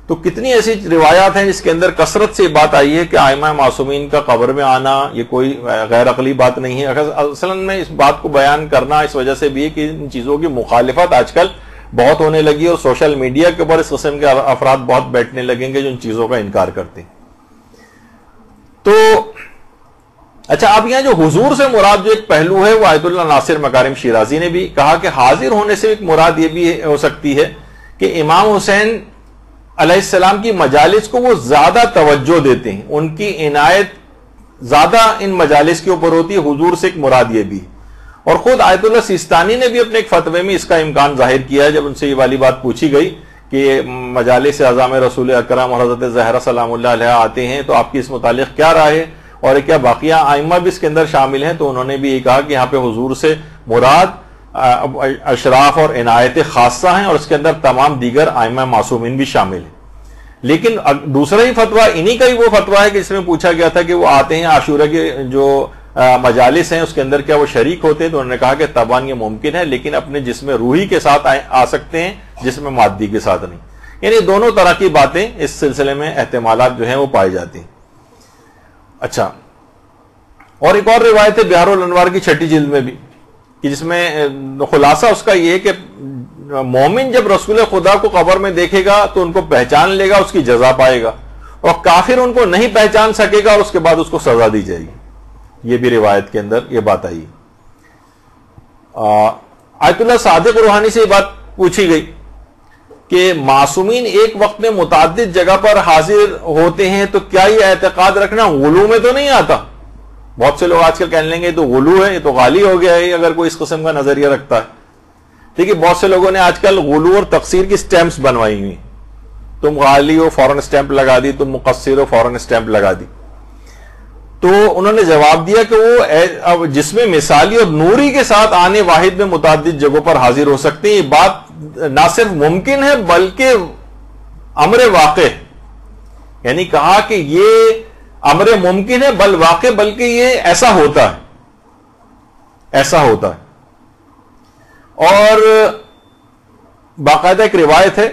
تو کتنی ایسی روایات ہیں جس کے اندر کثرت سے بات آئی ہے کہ ائمہ معصومین کا قبر میں آنا یہ کوئی غیر عقلی بات نہیں ہے. اصلا میں اس بات کو بیان کرنا اس وجہ سے بھی ہے کہ ان چیزوں کی مخالفت آج کل بہت ہونے لگی اور سوشل میڈیا کے اوپر اس قسم کے افراد بہت بیٹھنے لگیں گے جو ان چیزوں کا انکار کرتے ہیں. تو اچھا، اب یہاں جو حضور سے مراد جو ایک پہلو ہے وہ آیت اللہ ناصر مکارم شیرازی نے بھی کہا کہ حاضر ہونے سے ایک مراد یہ بھی ہو سکتی ہے کہ امام حسین علیہ السلام کی مجالس کو وہ زیادہ توجہ دیتے ہیں، ان کی عنایت زیادہ ان مجالس کے اوپر ہوتی ہے، حضور سے ایک مراد یہ بھی ہے۔ اور خود آیت اللہ سیستانی نے بھی اپنے ایک فتوے میں اس کا امکان ظاہر کیا ہے، جب ان سے یہ والی بات پوچھی گئی کہ مجالس اعظام رسول اکرم اور حضرت زہرا سلام اللہ علیہ آتے ہیں تو آپ کی اس متعلق کیا رائے ہے، اور کیا باقیہ ائمہ بھی اس کے اندر شامل ہیں؟ تو انہوں نے بھی یہ کہا کہ یہاں پہ حضور سے مراد اشراف اور عنایت خاصہ ہیں، اور اس کے اندر تمام دیگر ائمہ معصومین بھی شامل ہیں۔ لیکن دوسرا ہی فتویٰ انہی کا ہی وہ فتویٰ ہے کہ جس میں پوچھا گیا تھا کہ وہ آتے ہیں عاشورہ کے جو مجالس ہیں اس کے اندر کیا وہ شریک ہوتے ہیں، تو انہوں نے کہا کہ طبعاً یہ ممکن ہے، لیکن اپنے جسم روحی کے ساتھ آ سکتے ہیں، جسم مادی کے ساتھ نہیں۔ یعنی دونوں طرح کی باتیں اس سلسلے میں احتمالات جو ہیں وہ پائی جاتی ہیں۔ اچھا، اور ایک اور روایت ہے بحار الانوار کی 6 جلد میں بھی، کہ جس میں خلاصہ اس کا یہ ہے کہ مومن جب رسول خدا کو قبر میں دیکھے گا تو ان کو پہچان لے گا، اس کی جزا پائے گا، اور کافر ان کو نہیں پہچان سکے گا اور اس کے بعد اس کو سزا دی جائے گی۔ یہ بھی روایت کے اندر یہ بات آئی۔ آیت اللہ صادق روحانی سے یہ بات پوچھی گئی کہ معصومین ایک وقت میں متعدد جگہ پر حاضر ہوتے ہیں تو کیا یہ اعتقاد رکھنا غلو میں تو نہیں آتا؟ بہت سے لوگ آج کل کہنے لیں گے یہ تو غلو ہے، یہ تو غالی ہو گیا ہے اگر کوئی اس قسم کا نظریہ رکھتا ہے۔ دیکھیے بہت سے لوگوں نے آج کل غلو اور تقصیر کی سٹیمپس بنوائی ہوئی، تم غالی ہو فوراً سٹیمپ لگا دی، تم مقصر ہو فوراً سٹیمپ لگا دی۔ تو انہوں نے جواب دیا کہ وہ جس میں مثالی اور نوری کے ساتھ آنے واحد میں متعدد جگہوں پر حاضر ہو سکتے ہیں، یہ بات نہ صرف ممکن ہے بلکہ امر واقع ہے۔ یعنی کہا کہ یہ امر ممکن ہے بل واقع، بلکہ یہ ایسا ہوتا ہے، ایسا ہوتا ہے۔ اور باقاعدہ ایک روایت ہے،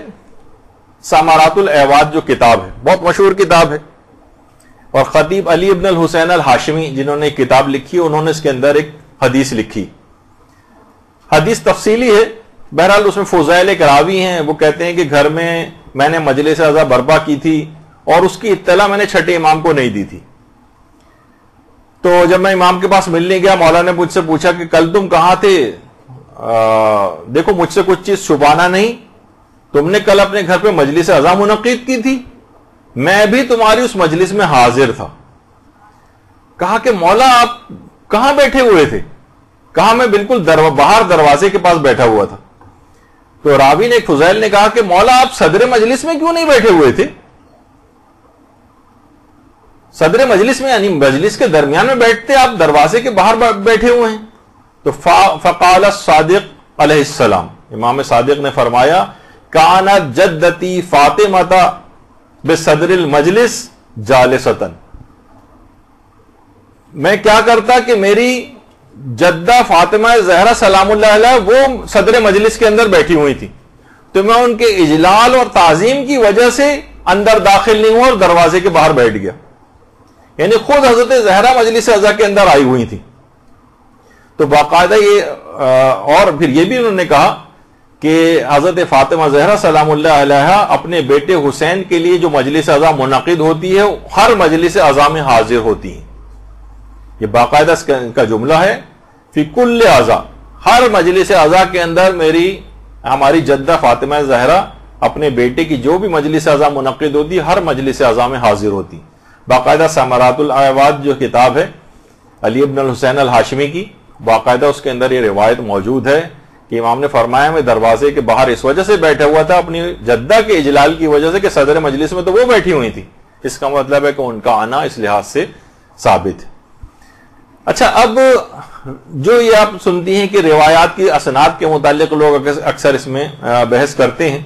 سامارات الاعواد جو کتاب ہے، بہت مشہور کتاب ہے، اور خطیب علی ابن الحسین الہاشمی جنہوں نے ایک کتاب لکھی، انہوں نے اس کے اندر ایک حدیث لکھی۔ حدیث تفصیلی ہے، بہرحال اس میں فضائل ایک راوی ہیں، وہ کہتے ہیں کہ گھر میں نے مجلس اعضا برپا کی تھی اور اس کی اطلاع میں نے چھٹے امام کو نہیں دی تھی۔ تو جب میں امام کے پاس ملنے گیا، مولا نے مجھ سے پوچھا کہ کل تم کہاں تھے؟ دیکھو مجھ سے کچھ چیز چھپانا نہیں، تم نے کل اپنے گھر پہ مجلس اعضا منعقد کی تھی، میں بھی تمہاری اس مجلس میں حاضر تھا۔ کہا کہ مولا آپ کہاں بیٹھے ہوئے تھے؟ کہا میں بالکل باہر دروازے کے پاس بیٹھا ہوا تھا۔ تو راوی نے فضیل نے کہا کہ مولا آپ صدر مجلس میں کیوں نہیں بیٹھے ہوئے تھے؟ صدر مجلس میں یعنی مجلس کے درمیان میں بیٹھتے، آپ دروازے کے باہر بیٹھے ہوئے ہیں۔ تو فقال الصادق علیہ السلام، امام صادق نے فرمایا کانت جدتی فاطمہ بصدر المجلس جالستن، میں کیا کرتا کہ میری جدہ فاطمہ زہرا سلام اللہ علیہ وہ صدر مجلس کے اندر بیٹھی ہوئی تھی، تو میں ان کے اجلال اور تعظیم کی وجہ سے اندر داخل نہیں ہوا اور دروازے کے باہر بیٹھ گیا۔ یعنی خود حضرت زہرا مجلس اعضا کے اندر آئی ہوئی تھی۔ تو باقاعدہ یہ اور پھر یہ بھی انہوں نے کہا کہ حضرت فاطمہ زہرا سلام اللہ علیہ اپنے بیٹے حسین کے لیے جو مجلس اعضا منعقد ہوتی ہے ہر مجلس اعضا میں حاضر ہوتی ہیں۔ یہ باقاعدہ کا جملہ ہے، فی کل اعضا، ہر مجلس اعضا کے اندر ہماری جدہ فاطمہ زہرا اپنے بیٹے کی جو بھی مجلس اعضا منعقد ہوتی ہر مجلس اعضا میں حاضر ہوتی۔ باقاعدہ ثمرات الاعواد جو کتاب ہے علی ابن الحسین الہاشمی کی، باقاعدہ اس کے اندر یہ روایت موجود ہے کہ امام نے فرمایا میں دروازے کے باہر اس وجہ سے بیٹھا ہوا تھا اپنی جدہ کے اجلال کی وجہ سے کہ صدر مجلس میں تو وہ بیٹھی ہوئی تھی، اس کا مطلب ہے کہ ان کا آنا اس لحاظ سے ثابت ہے۔ اچھا، اب جو یہ آپ سنتی ہیں کہ روایات کی اسناد کے متعلق لوگ اکثر اس میں بحث کرتے ہیں،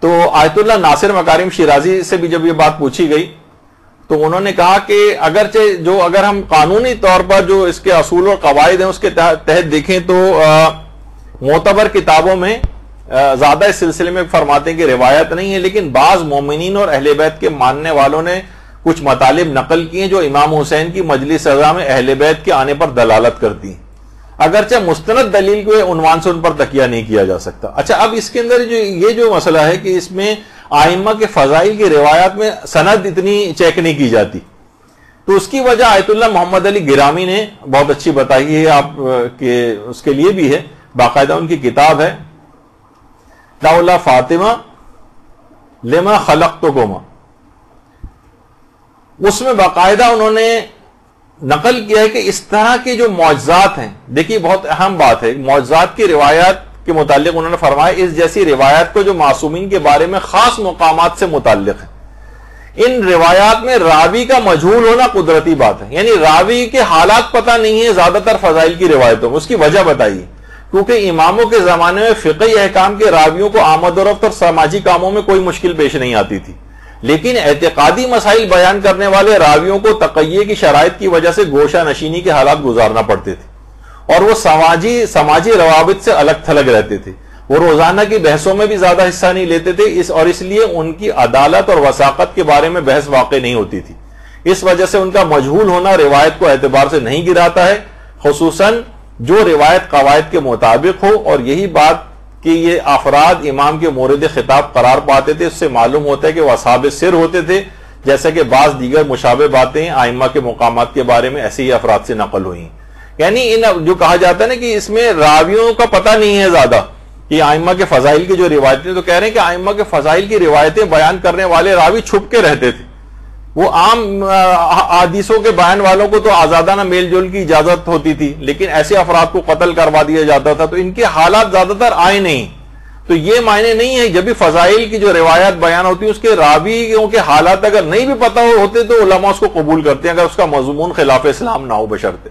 تو آیت اللہ ناصر مکارم شیرازی سے بھی جب یہ بات پوچھی گئی تو انہوں نے کہا کہ اگر ہم قانونی طور پر جو اس کے اصول اور قواعد ہیں اس کے تحت دیکھیں تو معتبر کتابوں میں زیادہ اس سلسلے میں فرماتے ہیں کہ روایت نہیں ہے، لیکن بعض مومنین اور اہل بیت کے ماننے والوں نے کچھ مطالب نقل کیے جو امام حسین کی مجلس اعضا میں اہل بیت کے آنے پر دلالت کرتی ہیں، اگرچہ مستند دلیل کے عنوان سے ان پر تکیہ نہیں کیا جا سکتا۔ اچھا، اب اس کے اندر یہ جو مسئلہ ہے کہ اس میں آئمہ کے فضائل کی روایات میں سند اتنی چیک نہیں کی جاتی، تو اس کی وجہ آیت اللہ محمد علی گرامی نے بہت اچھی بتائی ہے، آپ کہ اس کے لیے بھی ہے، باقاعدہ ان کی کتاب ہے لولا فاطمہ لما خلقتکما، اس میں باقاعدہ انہوں نے نقل کیا ہے کہ اس طرح کے جو معجزات ہیں، دیکھیے بہت اہم بات ہے، معجزات کی روایات کے متعلق انہوں نے فرمایا اس جیسی روایات کو جو معصومین کے بارے میں خاص مقامات سے متعلق ہے، ان روایات میں راوی کا مجہول ہونا قدرتی بات ہے، یعنی راوی کے حالات پتہ نہیں ہے زیادہ تر فضائل کی روایتوں میں۔ اس کی وجہ بتائیے، کیونکہ اماموں کے زمانے میں فقہی احکام کے راویوں کو آمد و رفت اور سماجی کاموں میں کوئی مشکل پیش نہیں آتی تھی، لیکن اعتقادی مسائل بیان کرنے والے راویوں کو تقیہ کی شرائط کی وجہ سے گوشہ نشینی کے حالات گزارنا پڑتے تھے، اور وہ سماجی روابط سے الگ تھلگ رہتے تھے، وہ روزانہ کی بحثوں میں بھی زیادہ حصہ نہیں لیتے تھے، اور اس لیے ان کی عدالت اور وثاقت کے بارے میں بحث واقع نہیں ہوتی تھی۔ اس وجہ سے ان کا مجہول ہونا روایت کو اعتبار سے نہیں گراتا ہے، خصوصاً جو روایت قواعد کے مطابق ہو، اور یہی بات کہ یہ افراد امام کے مورد خطاب قرار پاتے تھے، اس سے معلوم ہوتا ہے کہ وہ اصحاب سر ہوتے تھے، جیسا کہ بعض دیگر مشابہ باتیں ائمہ کے مقامات کے بارے میں ایسے ہی افراد سے نقل ہوئی۔ یعنی جو کہا جاتا ہے نا کہ اس میں راویوں کا پتہ نہیں ہے زیادہ کہ ائمہ کے فضائل کی جو روایتیں، تو کہہ رہے ہیں کہ ائمہ کے فضائل کی روایتیں بیان کرنے والے راوی چھپ کے رہتے تھے، وہ عام حدیثوں کے بیان والوں کو تو آزادانہ میل جول کی اجازت ہوتی تھی، لیکن ایسے افراد کو قتل کروا دیا جاتا تھا، تو ان کے حالات زیادہ تر آئے نہیں۔ تو یہ معنی نہیں ہے جب بھی فضائل کی جو روایات بیان ہوتی ہیں اس کے راویوں کے حالات اگر نہیں بھی پتہ ہوتے تو علماء اس کو قبول کرتے ہیں، اگر اس کا مضمون خلاف اسلام نہ ہو بشرطے۔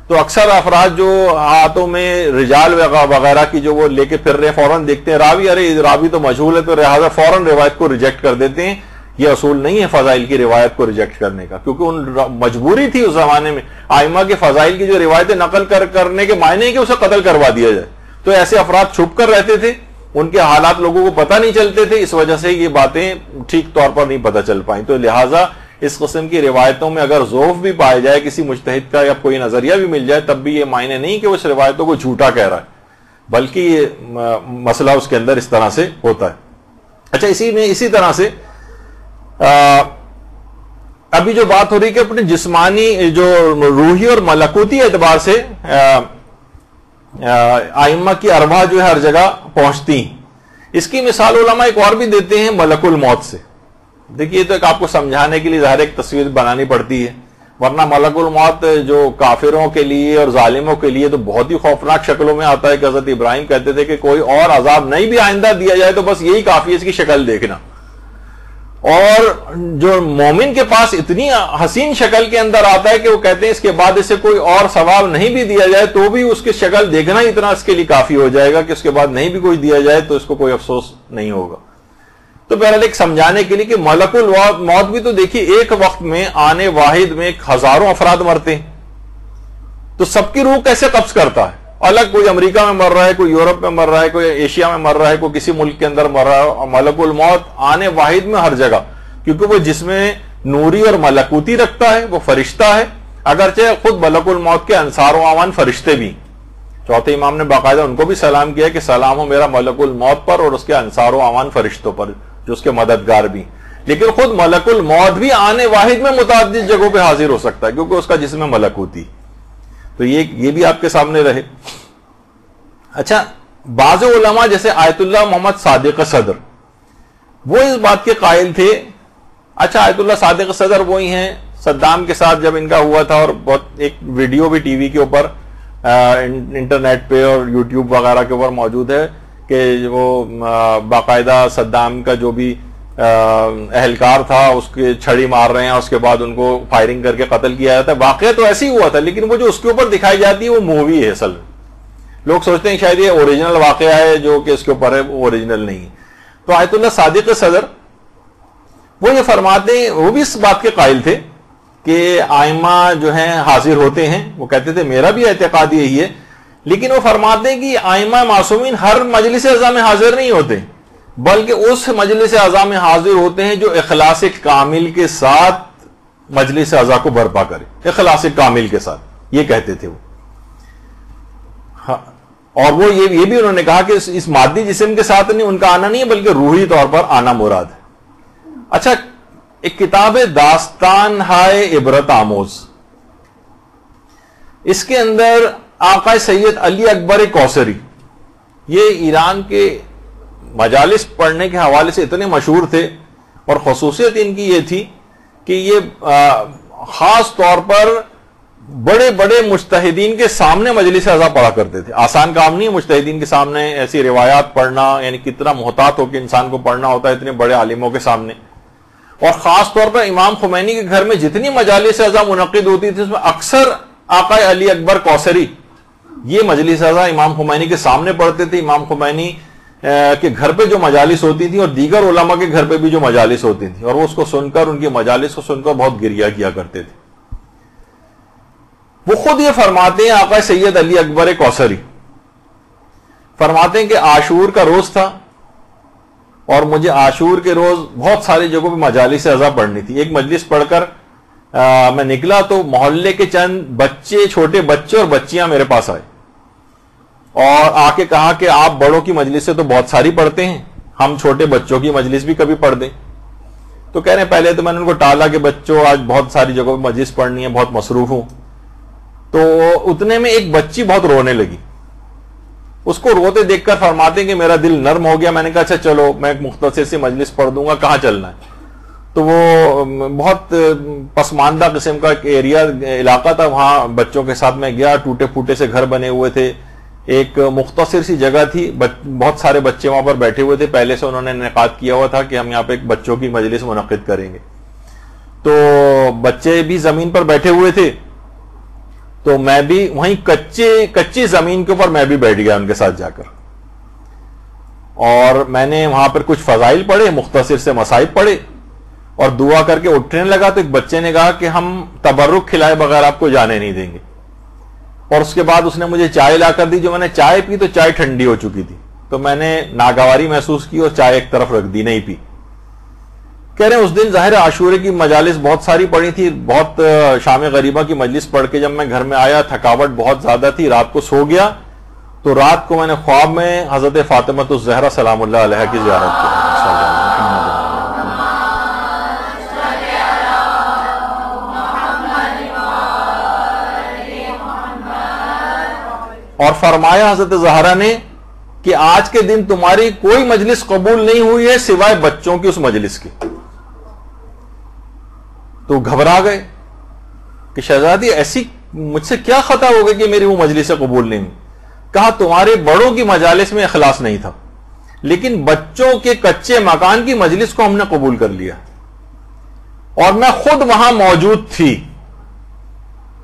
تو اکثر افراد جو ہاتھوں میں رجال وغیرہ کی جو وہ لے کے پھر رہے ہیں، فوراً دیکھتے ہیں راوی، ارے راوی تو مجہول ہے، تو لہٰذا فوراً روایت کو ریجیکٹ کر دیتے ہیں۔ یہ اصول نہیں ہے فضائل کی روایت کو ریجیکٹ کرنے کا، کیونکہ ان مجبوری تھی اس زمانے میں ائمہ کے فضائل کی جو روایتیں نقل کرنے کے معنی ہے کہ اسے قتل کروا دیا جائے، تو ایسے افراد چھپ کر رہتے تھے، ان کے حالات لوگوں کو پتہ نہیں چلتے تھے، اس وجہ سے یہ باتیں ٹھیک طور پر نہیں پتہ چل پائیں۔ تو لہٰذا اس قسم کی روایتوں میں اگر ضعف بھی پایا جائے کسی مجتہد کا یا کوئی نظریہ بھی مل جائے، تب بھی یہ معنی نہیں کہ وہ اس روایتوں کو جھوٹا کہہ رہا ہے، بلکہ یہ مسئلہ اس کے اندر اس طرح سے ہوتا ہے۔ اچھا، اسی طرح سے ابھی جو بات ہو رہی کہ اپنے جسمانی جو روحی اور ملکوتی اعتبار سے ائمہ کی ارواح جو ہے ہر جگہ پہنچتی ہیں، اس کی مثال علماء ایک اور بھی دیتے ہیں ملک الموت سے۔ دیکھیے تو ایک آپ کو سمجھانے کے لیے ظاہر ایک تصویر بنانی پڑتی ہے، ورنہ ملک الموت جو کافروں کے لیے اور ظالموں کے لیے تو بہت ہی خوفناک شکلوں میں آتا ہے کہ حضرت ابراہیم کہتے تھے کہ کوئی اور عذاب نہیں بھی آئندہ دیا جائے تو بس یہی کافی ہے اس کی شکل دیکھنا، اور جو مومن کے پاس اتنی حسین شکل کے اندر آتا ہے کہ وہ کہتے ہیں اس کے بعد اسے کوئی اور ثواب نہیں بھی دیا جائے تو بھی اس کی شکل دیکھنا اتنا اس کے لیے کافی ہو جائے گا کہ اس کے بعد نہیں بھی کوئی دیا جائے تو اس کو کوئی افسوس نہیں ہوگا۔ تو بہرحال ایک سمجھانے کے لیے کہ ملک الموت بھی تو دیکھیے ایک وقت میں آنے واحد میں ہزاروں افراد مرتے ہیں، تو سب کی روح کیسے قبض کرتا ہے؟ الگ کوئی امریکہ میں مر رہا ہے، کوئی یورپ میں مر رہا ہے، کوئی ایشیا میں مر رہا ہے، کوئی کسی ملک کے اندر مر رہا ہے، ملک الموت آنے واحد میں ہر جگہ، کیونکہ وہ جس میں نوری اور ملکوتی رکھتا ہے، وہ فرشتہ ہے، اگرچہ خود ملک الموت کے انصار و اعوان فرشتے بھی۔ چوتھے امام نے باقاعدہ ان کو بھی سلام کیا کہ سلام ہو میرا ملک الموت پر اور اس کے انصار و اعوان فرشتوں پر جو اس کے مددگار بھی، لیکن خود ملک الموت بھی آنے واحد میں متعدد جگہوں پہ حاضر ہو سکتا ہے کیونکہ اس کا جسم ملکوتی۔ تو یہ بھی آپ کے سامنے رہے۔ اچھا، بعض علماء جیسے آیت اللہ محمد صادق صدر وہ اس بات کے قائل تھے۔ اچھا، آیت اللہ صادق صدر وہی ہیں صدام کے ساتھ جب ان کا ہوا تھا، اور بہت ایک ویڈیو بھی ٹی وی کے اوپر انٹرنیٹ پہ اور یوٹیوب وغیرہ کے اوپر موجود ہے کہ وہ باقاعدہ صدام کا جو بھی اہلکار تھا اس کے چھڑی مار رہے ہیں، اس کے بعد ان کو فائرنگ کر کے قتل کیا جاتا ہے۔ واقعہ تو ایسے ہی ہوا تھا، لیکن وہ جو اس کے اوپر دکھائی جاتی ہے وہ مووی ہے اصل میں۔ لوگ سوچتے ہیں شاید یہ اوریجنل واقعہ ہے جو کہ اس کے اوپر ہے، وہ اوریجنل نہیں ہے۔ تو آیت اللہ صادق صدر وہ یہ فرماتے ہیں، وہ بھی اس بات کے قائل تھے کہ ائمہ جو ہیں حاضر ہوتے ہیں، وہ کہتے تھے میرا بھی اعتقاد یہی ہے، لیکن وہ فرماتے ہیں کہ ائمہ معصومین ہر مجلس اعضاء میں حاضر نہیں ہوتے، بلکہ اس مجلس اعضاء میں حاضر ہوتے ہیں جو اخلاص کامل کے ساتھ مجلس اعضاء کو برپا کرے، اخلاص کامل کے ساتھ، یہ کہتے تھے وہ۔ اور وہ یہ بھی انہوں نے کہا کہ اس مادی جسم کے ساتھ نہیں ان کا آنا نہیں ہے، بلکہ روحی طور پر آنا مراد ہے۔ اچھا، ایک کتاب داستان ہائے عبرت آموز، اس کے اندر آقا سید علی اکبر کوثری، یہ ایران کے مجالس پڑھنے کے حوالے سے اتنے مشہور تھے، اور خصوصیت ان کی یہ تھی کہ یہ خاص طور پر بڑے بڑے مجتہدین کے سامنے مجلس اعضا پڑھا کرتے تھے. آسان کام نہیں ہے مجتہدین کے سامنے ایسی روایات پڑھنا، یعنی کتنا محتاط ہو کے انسان کو پڑھنا ہوتا ہے اتنے بڑے عالموں کے سامنے. اور خاص طور پر امام خمینی کے گھر میں جتنی مجالس اعضا منعقد ہوتی تھی اس میں اکثر آقا علی اکبر کوثری یہ مجلس اعضا امام خمینی کے سامنے پڑھتے تھے. امام خمینی کے گھر پہ جو مجالس ہوتی تھی اور دیگر علماء کے گھر پہ بھی جو مجالس ہوتی تھی، اور وہ اس کو سن کر، ان کی مجالس کو سن کر بہت گریہ کیا کرتے تھے. وہ خود یہ فرماتے ہیں، آقا سید علی اکبر کوثری فرماتے ہیں کہ عاشور کا روز تھا اور مجھے عاشور کے روز بہت ساری جگہوں پہ مجالس اعضا پڑھنی تھی. ایک مجلس پڑھ کر میں نکلا تو محلے کے چند بچے، چھوٹے بچے اور بچیاں میرے پاس آئے اور آ کے کہا کہ آپ بڑوں کی مجلس سے تو بہت ساری پڑھتے ہیں، ہم چھوٹے بچوں کی مجلس بھی کبھی پڑھ دیں. تو کہہ رہے ہیں پہلے تو میں نے ان کو ٹالا کہ بچوں آج بہت ساری جگہوں پہ مجلس پڑھنی ہے، بہت مصروف ہوں. تو اتنے میں ایک بچی بہت رونے لگی. اس کو روتے دیکھ کر فرماتے ہیں کہ میرا دل نرم ہو گیا. میں نے کہا اچھا چلو میں ایک مختصر سی مجلس پڑھ دوں گا، کہاں چلنا ہے؟ تو وہ بہت پسماندہ قسم کا ایک علاقہ تھا، وہاں بچوں کے ساتھ میں گیا. ٹوٹے پھوٹے سے گھر بنے ہوئے تھے، ایک مختصر سی جگہ تھی، بہت سارے بچے وہاں پر بیٹھے ہوئے تھے. پہلے سے انہوں نے انعقاد کیا ہوا تھا کہ ہم یہاں پہ ایک بچوں کی مجلس منعقد کریں گے. تو بچے بھی زمین پر بیٹھے ہوئے تھے، تو میں بھی وہیں کچی زمین کے اوپر میں بھی بیٹھ گیا ان کے ساتھ جا کر. اور میں نے وہاں پر کچھ فضائل پڑھے، مختصر سے مصائب پڑھے اور دعا کر کے اٹھنے لگا تو ایک بچے نے کہا کہ ہم تبرک کھلائے بغیر آپ کو جانے نہیں دیں گے. اور اس کے بعد اس نے مجھے چائے لا کر دی. جو میں نے چائے پی تو چائے ٹھنڈی ہو چکی تھی، تو میں نے ناگواری محسوس کی اور چائے ایک طرف رکھ دی، نہیں پی. کہہ رہے ہیں اس دن ظاہر عاشورے کی مجالس بہت ساری پڑھی تھی، بہت شام غریبہ کی مجلس پڑھ کے جب میں گھر میں آیا تھکاوٹ بہت زیادہ تھی، رات کو سو گیا. تو رات کو میں نے خواب میں حضرت فاطمہ الزہرا سلام اللہ علیہ کی زیارت کی اور فرمایا حضرت زہرا نے کہ آج کے دن تمہاری کوئی مجلس قبول نہیں ہوئی ہے سوائے بچوں کی اس مجلس کی. تو گھبرا گئے کہ شہزادی ایسی مجھ سے کیا خطا ہو گئی کہ میری وہ مجلس قبول نہیں ہوئی؟ کہا تمہارے بڑوں کی مجالس میں اخلاص نہیں تھا، لیکن بچوں کے کچے مکان کی مجلس کو ہم نے قبول کر لیا اور میں خود وہاں موجود تھی.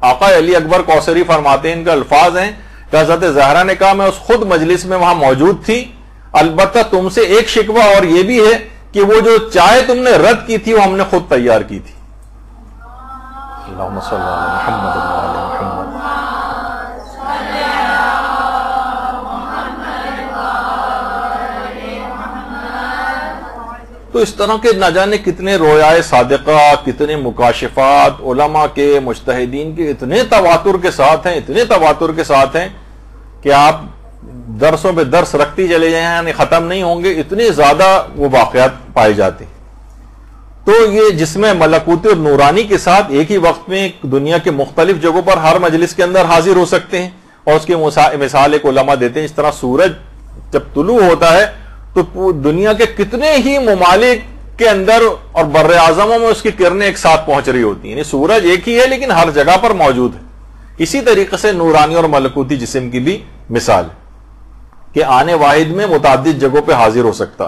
آقا علی اکبر کوثری فرماتے ہیں، ان کا الفاظ ہیں کہ حضرت زہرا نے کہا میں اس خود مجلس میں وہاں موجود تھی، البتہ تم سے ایک شکوہ اور یہ بھی ہے کہ وہ جو چائے تم نے رد کی تھی وہ ہم نے خود تیار کی تھی. اللہم صلی علی محمد وعلی محمد. تو اس طرح کے نہ جانے کتنے رویائے صادقہ، کتنے مکاشفات علماء کے، مجتہدین کے اتنے تواتر کے ساتھ ہیں کہ آپ درسوں پہ درس رکھتی چلے جائیں، یعنی ختم نہیں ہوں گے، اتنے زیادہ وہ واقعات پائے جاتے ہیں. تو یہ جسم ملکوتی اور نورانی کے ساتھ ایک ہی وقت میں دنیا کے مختلف جگہوں پر ہر مجلس کے اندر حاضر ہو سکتے ہیں. اور اس کی مثال ایک علماء دیتے ہیں، اس طرح سورج جب طلوع ہوتا ہے تو دنیا کے کتنے ہی ممالک کے اندر اور بر اعظموں میں اس کی کرنیں ایک ساتھ پہنچ رہی ہوتی ہیں. یعنی سورج ایک ہی ہے لیکن ہر جگہ پر موجود ہے. اسی طریقے سے نورانی اور ملکوتی جسم کی بھی مثال ہے کہ آنے واحد میں متعدد جگہوں پہ حاضر ہو سکتا.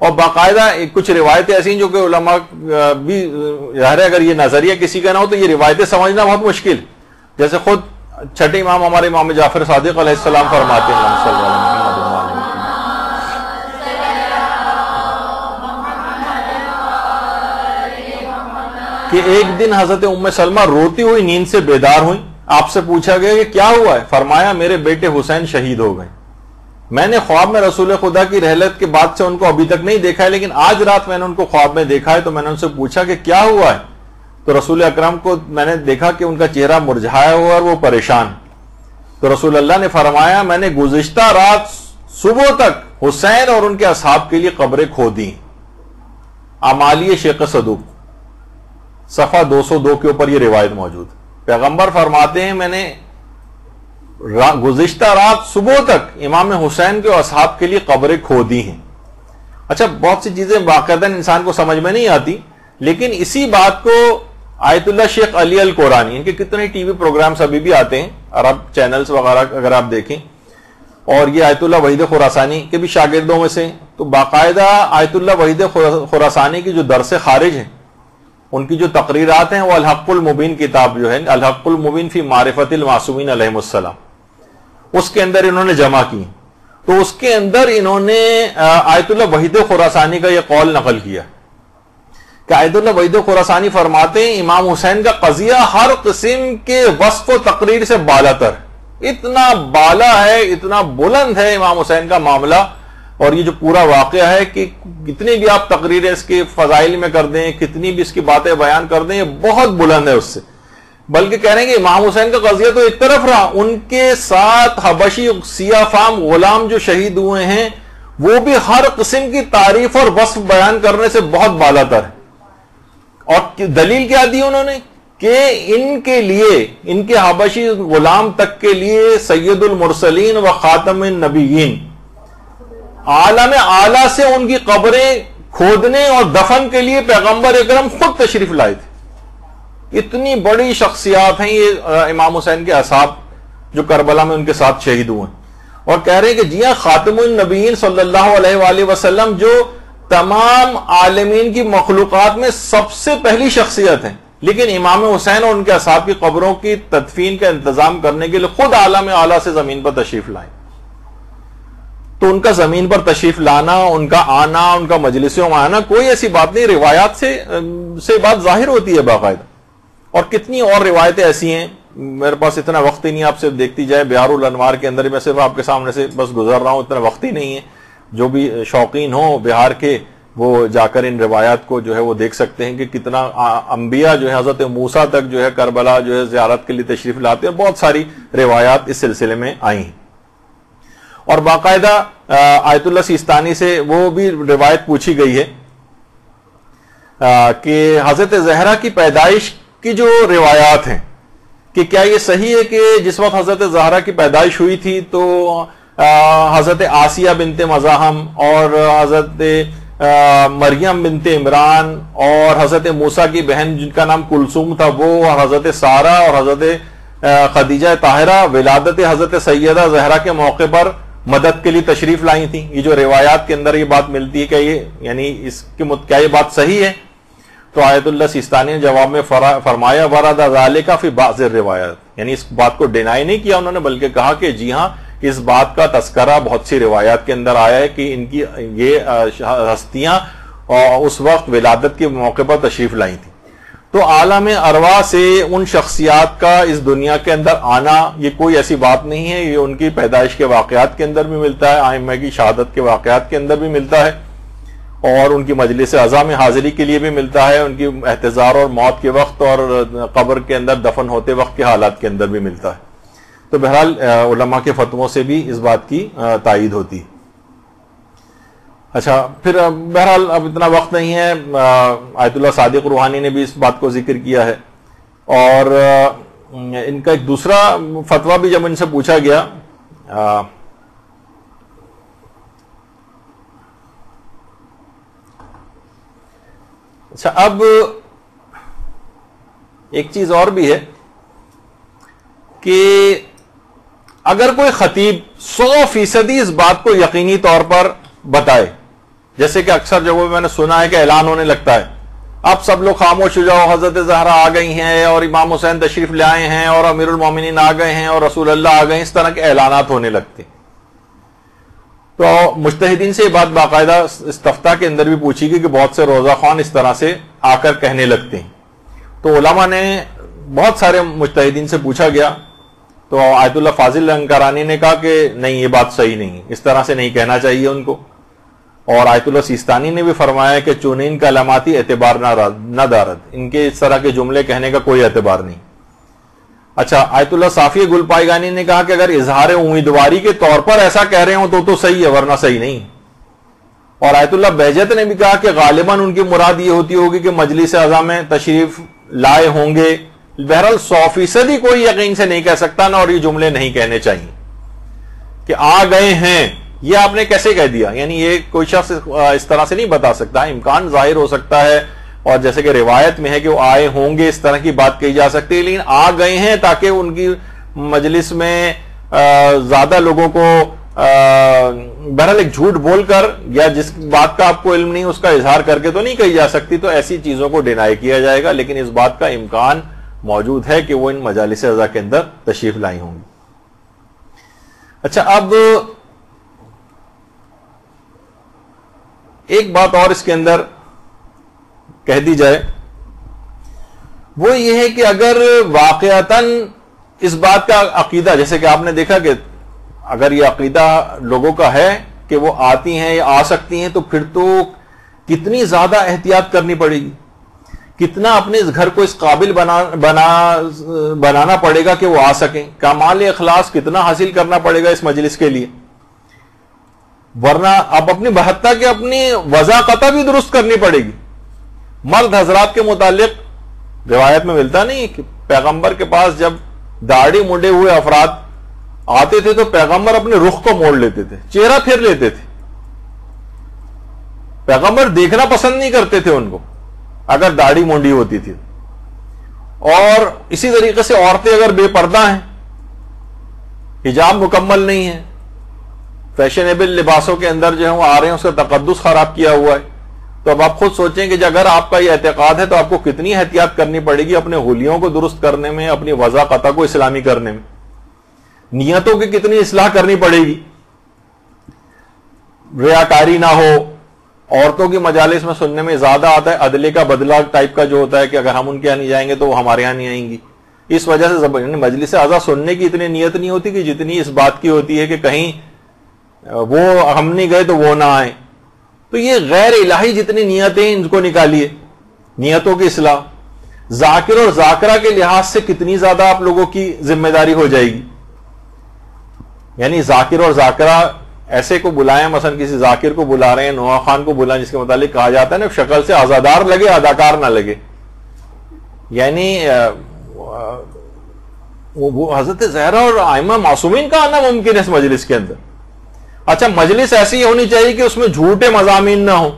اور باقاعدہ کچھ روایتیں ایسی ہیں جو کہ علماء بھی ظاہر ہے اگر یہ نظریہ کسی کا نہ ہو تو یہ روایتیں سمجھنا بہت مشکل. جیسے خود چھٹے امام ہمارے امام جعفر صادق علیہ السلام فرماتے ہیں کہ ایک دن حضرت ام سلمہ روتی ہوئی نیند سے بیدار ہوئی. آپ سے پوچھا گیا کہ کیا ہوا ہے؟ فرمایا میرے بیٹے حسین شہید ہو گئے. میں نے خواب میں رسول خدا کی رحلت کے بعد سے ان کو ابھی تک نہیں دیکھا ہے، لیکن آج رات میں نے ان کو خواب میں دیکھا ہے. تو میں نے ان سے پوچھا کہ کیا ہوا ہے؟ تو رسول اکرم کو میں نے دیکھا کہ ان کا چہرہ مرجھایا ہوا اور وہ پریشان. تو رسول اللہ نے فرمایا میں نے گزشتہ رات صبح تک حسین اور ان کے اصحاب کے لیے قبریں کھودی. اعمالی شیخ صدوق صفحہ 202 کے اوپر یہ روایت موجود. پیغمبر فرماتے ہیں میں نے گزشتہ رات صبح تک امام حسین کے اصحاب کے لیے قبریں کھودی ہیں. اچھا بہت سی چیزیں باقاعدہ انسان کو سمجھ میں نہیں آتی، لیکن اسی بات کو آیت اللہ شیخ علی القرانی، ان کے کتنے ٹی وی پروگرامز ابھی بھی آتے ہیں، عرب چینلز وغیرہ اگر آپ دیکھیں، اور یہ آیت اللہ وحید خراسانی کے بھی شاگردوں میں سے، تو باقاعدہ آیت اللہ وحید خراسانی کی جو درس خارج ہیں، ان کی جو تقریرات ہیں، وہ الحق المبین کتاب جو ہے، الحق المبین فی معرفت المعصومین علیہم السلام، اس کے اندر انہوں نے جمع کی، تو اس کے اندر انہوں نے آیت اللہ وحید خراسانی کا یہ قول نقل کیا کہ آیت اللہ وحید خراسانی فرماتے ہیں امام حسین کا قضیہ ہر قسم کے وصف و تقریر سے بالا تر، اتنا بالا ہے، اتنا بلند ہے امام حسین کا معاملہ، اور یہ جو پورا واقعہ ہے کہ کتنی بھی آپ تقریریں اس کے فضائل میں کر دیں، کتنی بھی اس کی باتیں بیان کر دیں، یہ بہت بلند ہے اس سے، بلکہ کہہ رہے ہیں کہ امام حسین کا قضیہ تو ایک طرف رہا، ان کے ساتھ حبشی سیاہ فام غلام جو شہید ہوئے ہیں وہ بھی ہر قسم کی تعریف اور وصف بیان کرنے سے بہت بالا تر ہے، اور دلیل کیا دی انہوں نے کہ ان کے لیے، ان کے حبشی غلام تک کے لیے سید المرسلین و خاتم النبیین عالم اعلیٰ سے ان کی قبریں کھودنے اور دفن کے لیے پیغمبر اکرم خود تشریف لائے تھے۔ اتنی بڑی شخصیات ہیں یہ امام حسین کے اصحاب جو کربلا میں ان کے ساتھ شہید ہوئے ہیں، اور کہہ رہے ہیں کہ جی ہاں خاتم النبیین صلی اللہ علیہ وآلہ وسلم جو تمام عالمین کی مخلوقات میں سب سے پہلی شخصیت ہیں، لیکن امام حسین اور ان کے اصحاب کی قبروں کی تدفین کا انتظام کرنے کے لیے خود عالم اعلیٰ سے زمین پر تشریف لائے۔ تو ان کا زمین پر تشریف لانا، ان کا آنا، ان کا مجلسوں میں آنا کوئی ایسی بات نہیں، روایات سے بات ظاہر ہوتی ہے باقاعدہ، اور کتنی اور روایتیں ایسی ہیں، میرے پاس اتنا وقت ہی نہیں، آپ سے دیکھتی جائے بہار الانوار کے اندر، میں صرف آپ کے سامنے سے بس گزر رہا ہوں، اتنا وقت ہی نہیں ہے، جو بھی شوقین ہوں بہار کے وہ جا کر ان روایات کو جو ہے وہ دیکھ سکتے ہیں کہ کتنا انبیاء جو ہے حضرت موسیٰ تک جو ہے کربلا جو ہے زیارت کے لیے تشریف لاتے ہیں، بہت ساری روایات اس سلسلے میں آئی ہیں۔ اور باقاعدہ آیت اللہ سیستانی سے وہ بھی روایت پوچھی گئی ہے کہ حضرت زہرا کی پیدائش کی جو روایات ہیں کہ کیا یہ صحیح ہے کہ جس وقت حضرت زہرا کی پیدائش ہوئی تھی تو حضرت آسیہ بنت مزاحم اور حضرت مریم بنت عمران اور حضرت موسیٰ کی بہن جن کا نام کلثوم تھا وہ، اور حضرت سارہ اور حضرت خدیجہ طاہرہ ولادت حضرت سیدہ زہرا کے موقع پر مدد کے لیے تشریف لائی تھیں، یہ جو روایات کے اندر یہ بات ملتی ہے کہ یہ یعنی اس کے کیا یہ بات صحیح ہے؟ تو آیت اللہ سیستانی نے جواب میں فرمایا ورد ذالک فی بعض الروایات، یعنی اس بات کو ڈینائی نہیں کیا انہوں نے، بلکہ کہا کہ جی ہاں اس بات کا تذکرہ بہت سی روایات کے اندر آیا ہے کہ ان کی یہ ہستیاں اس وقت ولادت کے موقع پر تشریف لائی تھیں۔ تو عالم ارواح سے ان شخصیات کا اس دنیا کے اندر آنا یہ کوئی ایسی بات نہیں ہے، یہ ان کی پیدائش کے واقعات کے اندر بھی ملتا ہے، ائمہ کی شہادت کے واقعات کے اندر بھی ملتا ہے، اور ان کی مجلس عزا میں حاضری کے لیے بھی ملتا ہے، ان کی احتضار اور موت کے وقت اور قبر کے اندر دفن ہوتے وقت کے حالات کے اندر بھی ملتا ہے۔ تو بہرحال علماء کے فتووں سے بھی اس بات کی تائید ہوتی ہے۔ اچھا، پھر بہرحال اب اتنا وقت نہیں ہے، آیت اللہ صادق روحانی نے بھی اس بات کو ذکر کیا ہے، اور ان کا ایک دوسرا فتویٰ بھی جب ان سے پوچھا گیا، اچھا اب ایک چیز اور بھی ہے کہ اگر کوئی خطیب 100% اس بات کو یقینی طور پر بتائے، جیسے کہ اکثر جگہوں میں نے سنا ہے کہ اعلان ہونے لگتا ہے اب سب لوگ خاموش ہو جاؤ، حضرت زہرا آ گئی ہیں اور امام حسین تشریف لے آئے ہیں اور امیر المومنین آ گئے ہیں اور رسول اللہ آ گئے ہیں، اس طرح کے اعلانات ہونے لگتے ہیں۔ تو مجتہدین سے یہ بات باقاعدہ استفتاء کے اندر بھی پوچھی گئی کہ بہت سے روزہ خوان اس طرح سے آ کر کہنے لگتے ہیں، تو علماء نے بہت سارے مجتہدین سے پوچھا گیا، تو آیت اللہ فاضل لنکرانی نے کہا کہ نہیں، یہ بات صحیح نہیں ہے، اس طرح سے نہیں کہنا چاہیے ان کو، اور آیت اللہ سیستانی نے بھی فرمایا کہ چونین کلماتی اعتبار نہ دارد، ان کے اس طرح کے جملے کہنے کا کوئی اعتبار نہیں۔ اچھا، آیت اللہ صافی گل پائیگانی نے کہا کہ اگر اظہار امیدواری کے طور پر ایسا کہہ رہے ہوں تو صحیح ہے، ورنہ صحیح نہیں۔ اور آیت اللہ بہجت نے بھی کہا کہ غالباً ان کی مراد یہ ہوتی ہوگی کہ مجلس اعظم میں تشریف لائے ہوں گے۔ بہرحال 100% ہی کوئی یقین سے نہیں کہہ سکتا نا، اور یہ جملے نہیں کہنے چاہیے کہ آ گئے ہیں، یہ آپ نے کیسے کہہ دیا، یعنی یہ کوئی شخص اس طرح سے نہیں بتا سکتا، امکان ظاہر ہو سکتا ہے، اور جیسے کہ روایت میں ہے کہ وہ آئے ہوں گے اس طرح کی بات کہی جا سکتی ہے، لیکن آ گئے ہیں تاکہ ان کی مجلس میں زیادہ لوگوں کو بہرحال ایک جھوٹ بول کر یا جس بات کا آپ کو علم نہیں اس کا اظہار کر کے تو نہیں کہی جا سکتی، تو ایسی چیزوں کو ڈینائی کیا جائے گا، لیکن اس بات کا امکان موجود ہے کہ وہ ان مجالس رضا کے اندر تشریف لائی ہوں گی۔ اچھا، اب ایک بات اور اس کے اندر کہہ دی جائے، وہ یہ ہے کہ اگر واقعتاً اس بات کا عقیدہ، جیسے کہ آپ نے دیکھا کہ اگر یہ عقیدہ لوگوں کا ہے کہ وہ آتی ہیں یا آ سکتی ہیں، تو پھر تو کتنی زیادہ احتیاط کرنی پڑے گی، کتنا اپنے اس گھر کو اس قابل بنانا پڑے گا کہ وہ آ سکیں، کمال اخلاص کتنا حاصل کرنا پڑے گا اس مجلس کے لیے، ورنہ اب اپنی بہتہ کے اپنی وضاقتہ بھی درست کرنی پڑے گی۔ مرد حضرات کے متعلق روایت میں ملتا نہیں کہ پیغمبر کے پاس جب داڑھی منڈے ہوئے افراد آتے تھے تو پیغمبر اپنے رخ کو موڑ لیتے تھے، چہرہ پھیر لیتے تھے، پیغمبر دیکھنا پسند نہیں کرتے تھے ان کو اگر داڑھی مونڈی ہوتی تھی۔ اور اسی طریقے سے عورتیں اگر بے پردہ ہیں، حجاب مکمل نہیں ہے، فیشنیبل لباسوں کے اندر جو ہے وہ آ رہے ہیں، اس کا تقدس خراب کیا ہوا ہے، تو اب آپ خود سوچیں کہ اگر آپ کا یہ اعتقاد ہے تو آپ کو کتنی احتیاط کرنی پڑے گی اپنے حلیوں کو درست کرنے میں، اپنی وضاقتہ کو اسلامی کرنے میں، نیتوں کی کتنی اصلاح کرنی پڑے گی، ریاکاری نہ ہو۔ عورتوں کی مجالس میں سننے میں زیادہ آتا ہے عدلے کا بدلہ ٹائپ کا جو ہوتا ہے کہ اگر ہم ان کے یہاں نہیں جائیں گے تو وہ ہمارے یہاں نہیں آئیں گی، اس وجہ سے مجلس اعضا سننے کی اتنی نیت نہیں ہوتی کہ جتنی اس بات کی ہوتی ہے کہ کہیں وہ ہم نہیں گئے تو وہ نہ آئیں۔ تو یہ غیر الہی جتنی نیتیں ان کو نکالیے، نیتوں کی اصلاح، ذاکر اور ذاکرہ کے لحاظ سے کتنی زیادہ آپ لوگوں کی ذمہ داری ہو جائے گی، یعنی ذاکر اور ذاکرہ ایسے کو بلائیں، مثلا کسی ذاکر کو بلا رہے ہیں، نوح خان کو بلائیں جس کے متعلق کہا جاتا ہے نا شکل سے عزادار لگے اداکار نہ لگے، یعنی وہ حضرت زہرا اور ائمہ معصومین کا آنا ممکن ہے اس مجلس کے اندر۔ اچھا، مجلس ایسی ہونی چاہیے کہ اس میں جھوٹے مضامین نہ ہوں،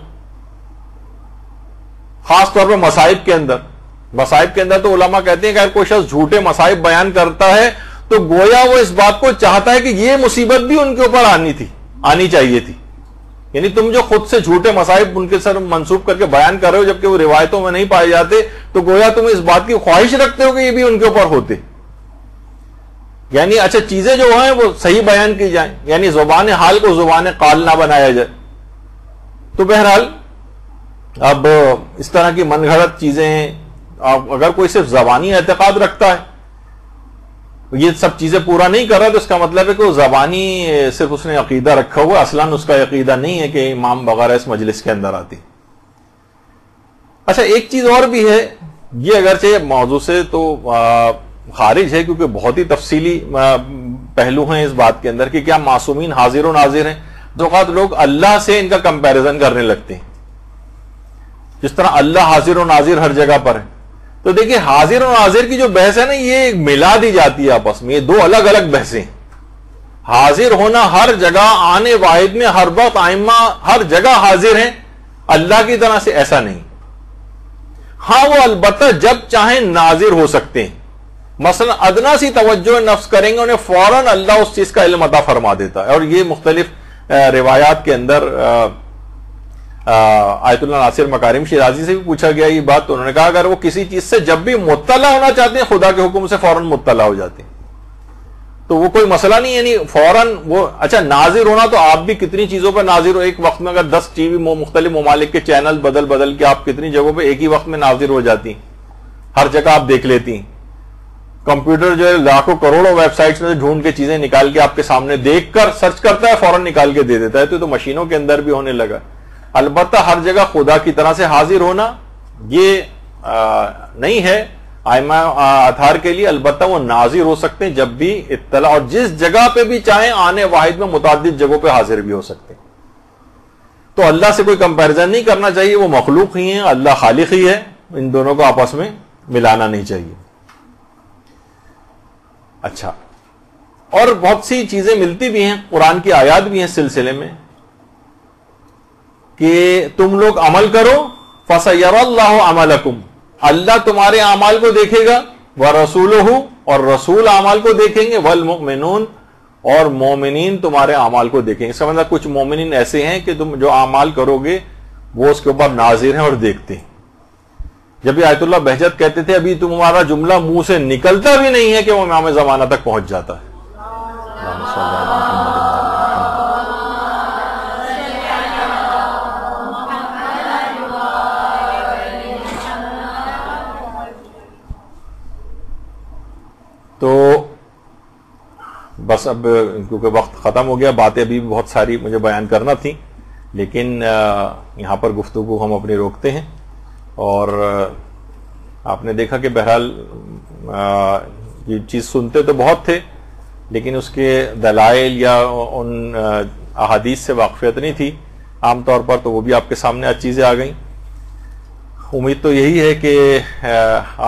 خاص طور پہ مصائب کے اندر۔ مصائب کے اندر تو علماء کہتے ہیں کہ اگر کوئی شخص جھوٹے مصائب بیان کرتا ہے تو گویا وہ اس بات کو چاہتا ہے کہ یہ مصیبت بھی ان کے اوپر آنی چاہیے تھی، یعنی تم جو خود سے جھوٹے مصائب ان کے سر منسوب کر کے بیان کر رہے ہو جبکہ وہ روایتوں میں نہیں پائے جاتے، تو گویا تم اس بات کی خواہش رکھتے ہو کہ یہ بھی ان کے اوپر ہوتے، یعنی اچھا چیزیں جو ہیں وہ صحیح بیان کی جائیں، یعنی زبان حال کو زبان قال نہ بنایا جائے۔ تو بہرحال اب اس طرح کی من گھڑت چیزیں، اگر کوئی صرف زبانی اعتقاد رکھتا ہے، یہ سب چیزیں پورا نہیں کر رہا، تو اس کا مطلب ہے کہ وہ زبانی صرف اس نے عقیدہ رکھا ہوا، اصلاً اس کا عقیدہ نہیں ہے کہ امام وغیرہ اس مجلس کے اندر آتی۔ اچھا، ایک چیز اور بھی ہے، یہ اگرچہ موضوع سے تو خارج ہے کیونکہ بہت ہی تفصیلی پہلو ہیں اس بات کے اندر کہ کیا معصومین حاضر و ناظر ہیں۔ دو اوقات لوگ اللہ سے ان کا کمپیریزن کرنے لگتے ہیں، جس طرح اللہ حاضر و ناظر ہر جگہ پر ہے، تو دیکھیں حاضر و ناظر کی جو بحث ہے نا، یہ ملا دی جاتی ہے آپس میں، یہ دو الگ الگ بحثیں۔ حاضر ہونا ہر جگہ، آنے واحد میں ہر وقت ائمہ ہر جگہ حاضر ہیں، اللہ کی طرح سے ایسا نہیں۔ ہاں، وہ البتہ جب چاہیں ناظر ہو سکتے ہیں، مثلا ادنا سی توجہ نفس کریں گے انہیں فوراً اللہ اس چیز کا علم عطا فرما دیتا ہے۔ اور یہ مختلف روایات کے اندر آیت اللہ ناصر مکارم شیرازی سے بھی پوچھا گیا یہ بات، تو انہوں نے کہا اگر وہ کسی چیز سے جب بھی مطلع ہونا چاہتے ہیں خدا کے حکم سے فوراً مطلع ہو جاتے ہیں، تو وہ کوئی مسئلہ نہیں، یعنی فوراً وہ اچھا ناظر ہونا تو آپ بھی کتنی چیزوں پر ناظر ہو، ایک وقت میں اگر 10 ٹی وی مختلف ممالک کے چینل بدل کے آپ کتنی جگہوں پہ ایک ہی وقت میں ناظر ہو جاتی ہیں، ہر جگہ آپ دیکھ لیتی ہیں۔ کمپیوٹر جو ہے لاکھوں کروڑوں ویب سائٹس میں ڈھونڈ کے چیزیں نکال کے آپ کے سامنے دیکھ کر سرچ کرتا ہے، فوراً نکال کے دے دیتا ہے، تو مشینوں کے اندر بھی ہونے لگا۔ البتہ ہر جگہ خدا کی طرح سے حاضر ہونا یہ نہیں ہے ائمہ اطہار کے لیے، البتہ وہ ناظر ہو سکتے ہیں جب بھی اطلاع، اور جس جگہ پہ بھی چاہیں آنے واحد میں متعدد جگہوں پہ حاضر بھی ہو سکتے ہیں۔ تو اللہ سے کوئی کمپیریزن نہیں کرنا چاہیے، وہ مخلوق ہی ہیں، اللہ خالق ہی ہے، ان دونوں کو آپس میں ملانا نہیں چاہیے۔ اچھا، اور بہت سی چیزیں ملتی بھی ہیں، قرآن کی آیات بھی ہیں اس سلسلے میں کہ تم لوگ عمل کرو فَسَيَرَى اللَّهُ عَمَلَكُمْ، اللہ تمہارے اعمال کو دیکھے گا، وَرَسُولُهُ، اور رسول اعمال کو دیکھیں گے، وَالْمُؤْمِنُونَ، اور مومنین تمہارے اعمال کو دیکھیں گے۔ اس کا مطلب کچھ مومنین ایسے ہیں کہ تم جو اعمال کرو گے وہ اس کے اوپر ناظر ہیں اور دیکھتے ہیں۔ جب یہ آیت اللہ بہجت کہتے تھے ابھی تمہارا جملہ منہ سے نکلتا بھی نہیں ہے کہ وہ امام زمانہ تک پہنچ جاتا ہے۔ تو بس اب کیونکہ وقت ختم ہو گیا، باتیں ابھی بہت ساری مجھے بیان کرنا تھی، لیکن یہاں پر گفتگو ہم اپنی روکتے ہیں۔ اور آپ نے دیکھا کہ بہرحال یہ چیز سنتے تو بہت تھے، لیکن اس کے دلائل یا ان احادیث سے واقفیت نہیں تھی عام طور پر، تو وہ بھی آپ کے سامنے آج چیزیں آ گئیں۔ امید تو یہی ہے کہ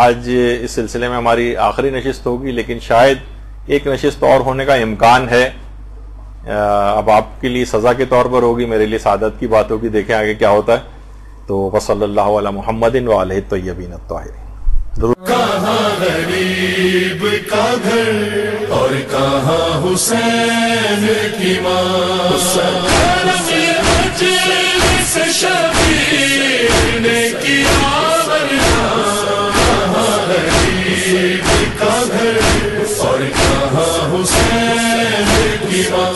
آج اس سلسلے میں ہماری آخری نشست ہوگی، لیکن شاید ایک نشست اور ہونے کا امکان ہے۔ اب آپ کے لیے سزا کے طور پر ہوگی، میرے لیے سعادت کی بات ہوگی، دیکھیں آگے کیا ہوتا ہے۔ تو وصلی اللہ علی محمد وآلہ الطیبین الطاہرین۔ کہاں غریب کا گھر اور کہاں حسین کی ماں، مجلس شبیر نے کیا ورنہ، کہاں غریب کا گھر اور کہاں حسین کی ماں۔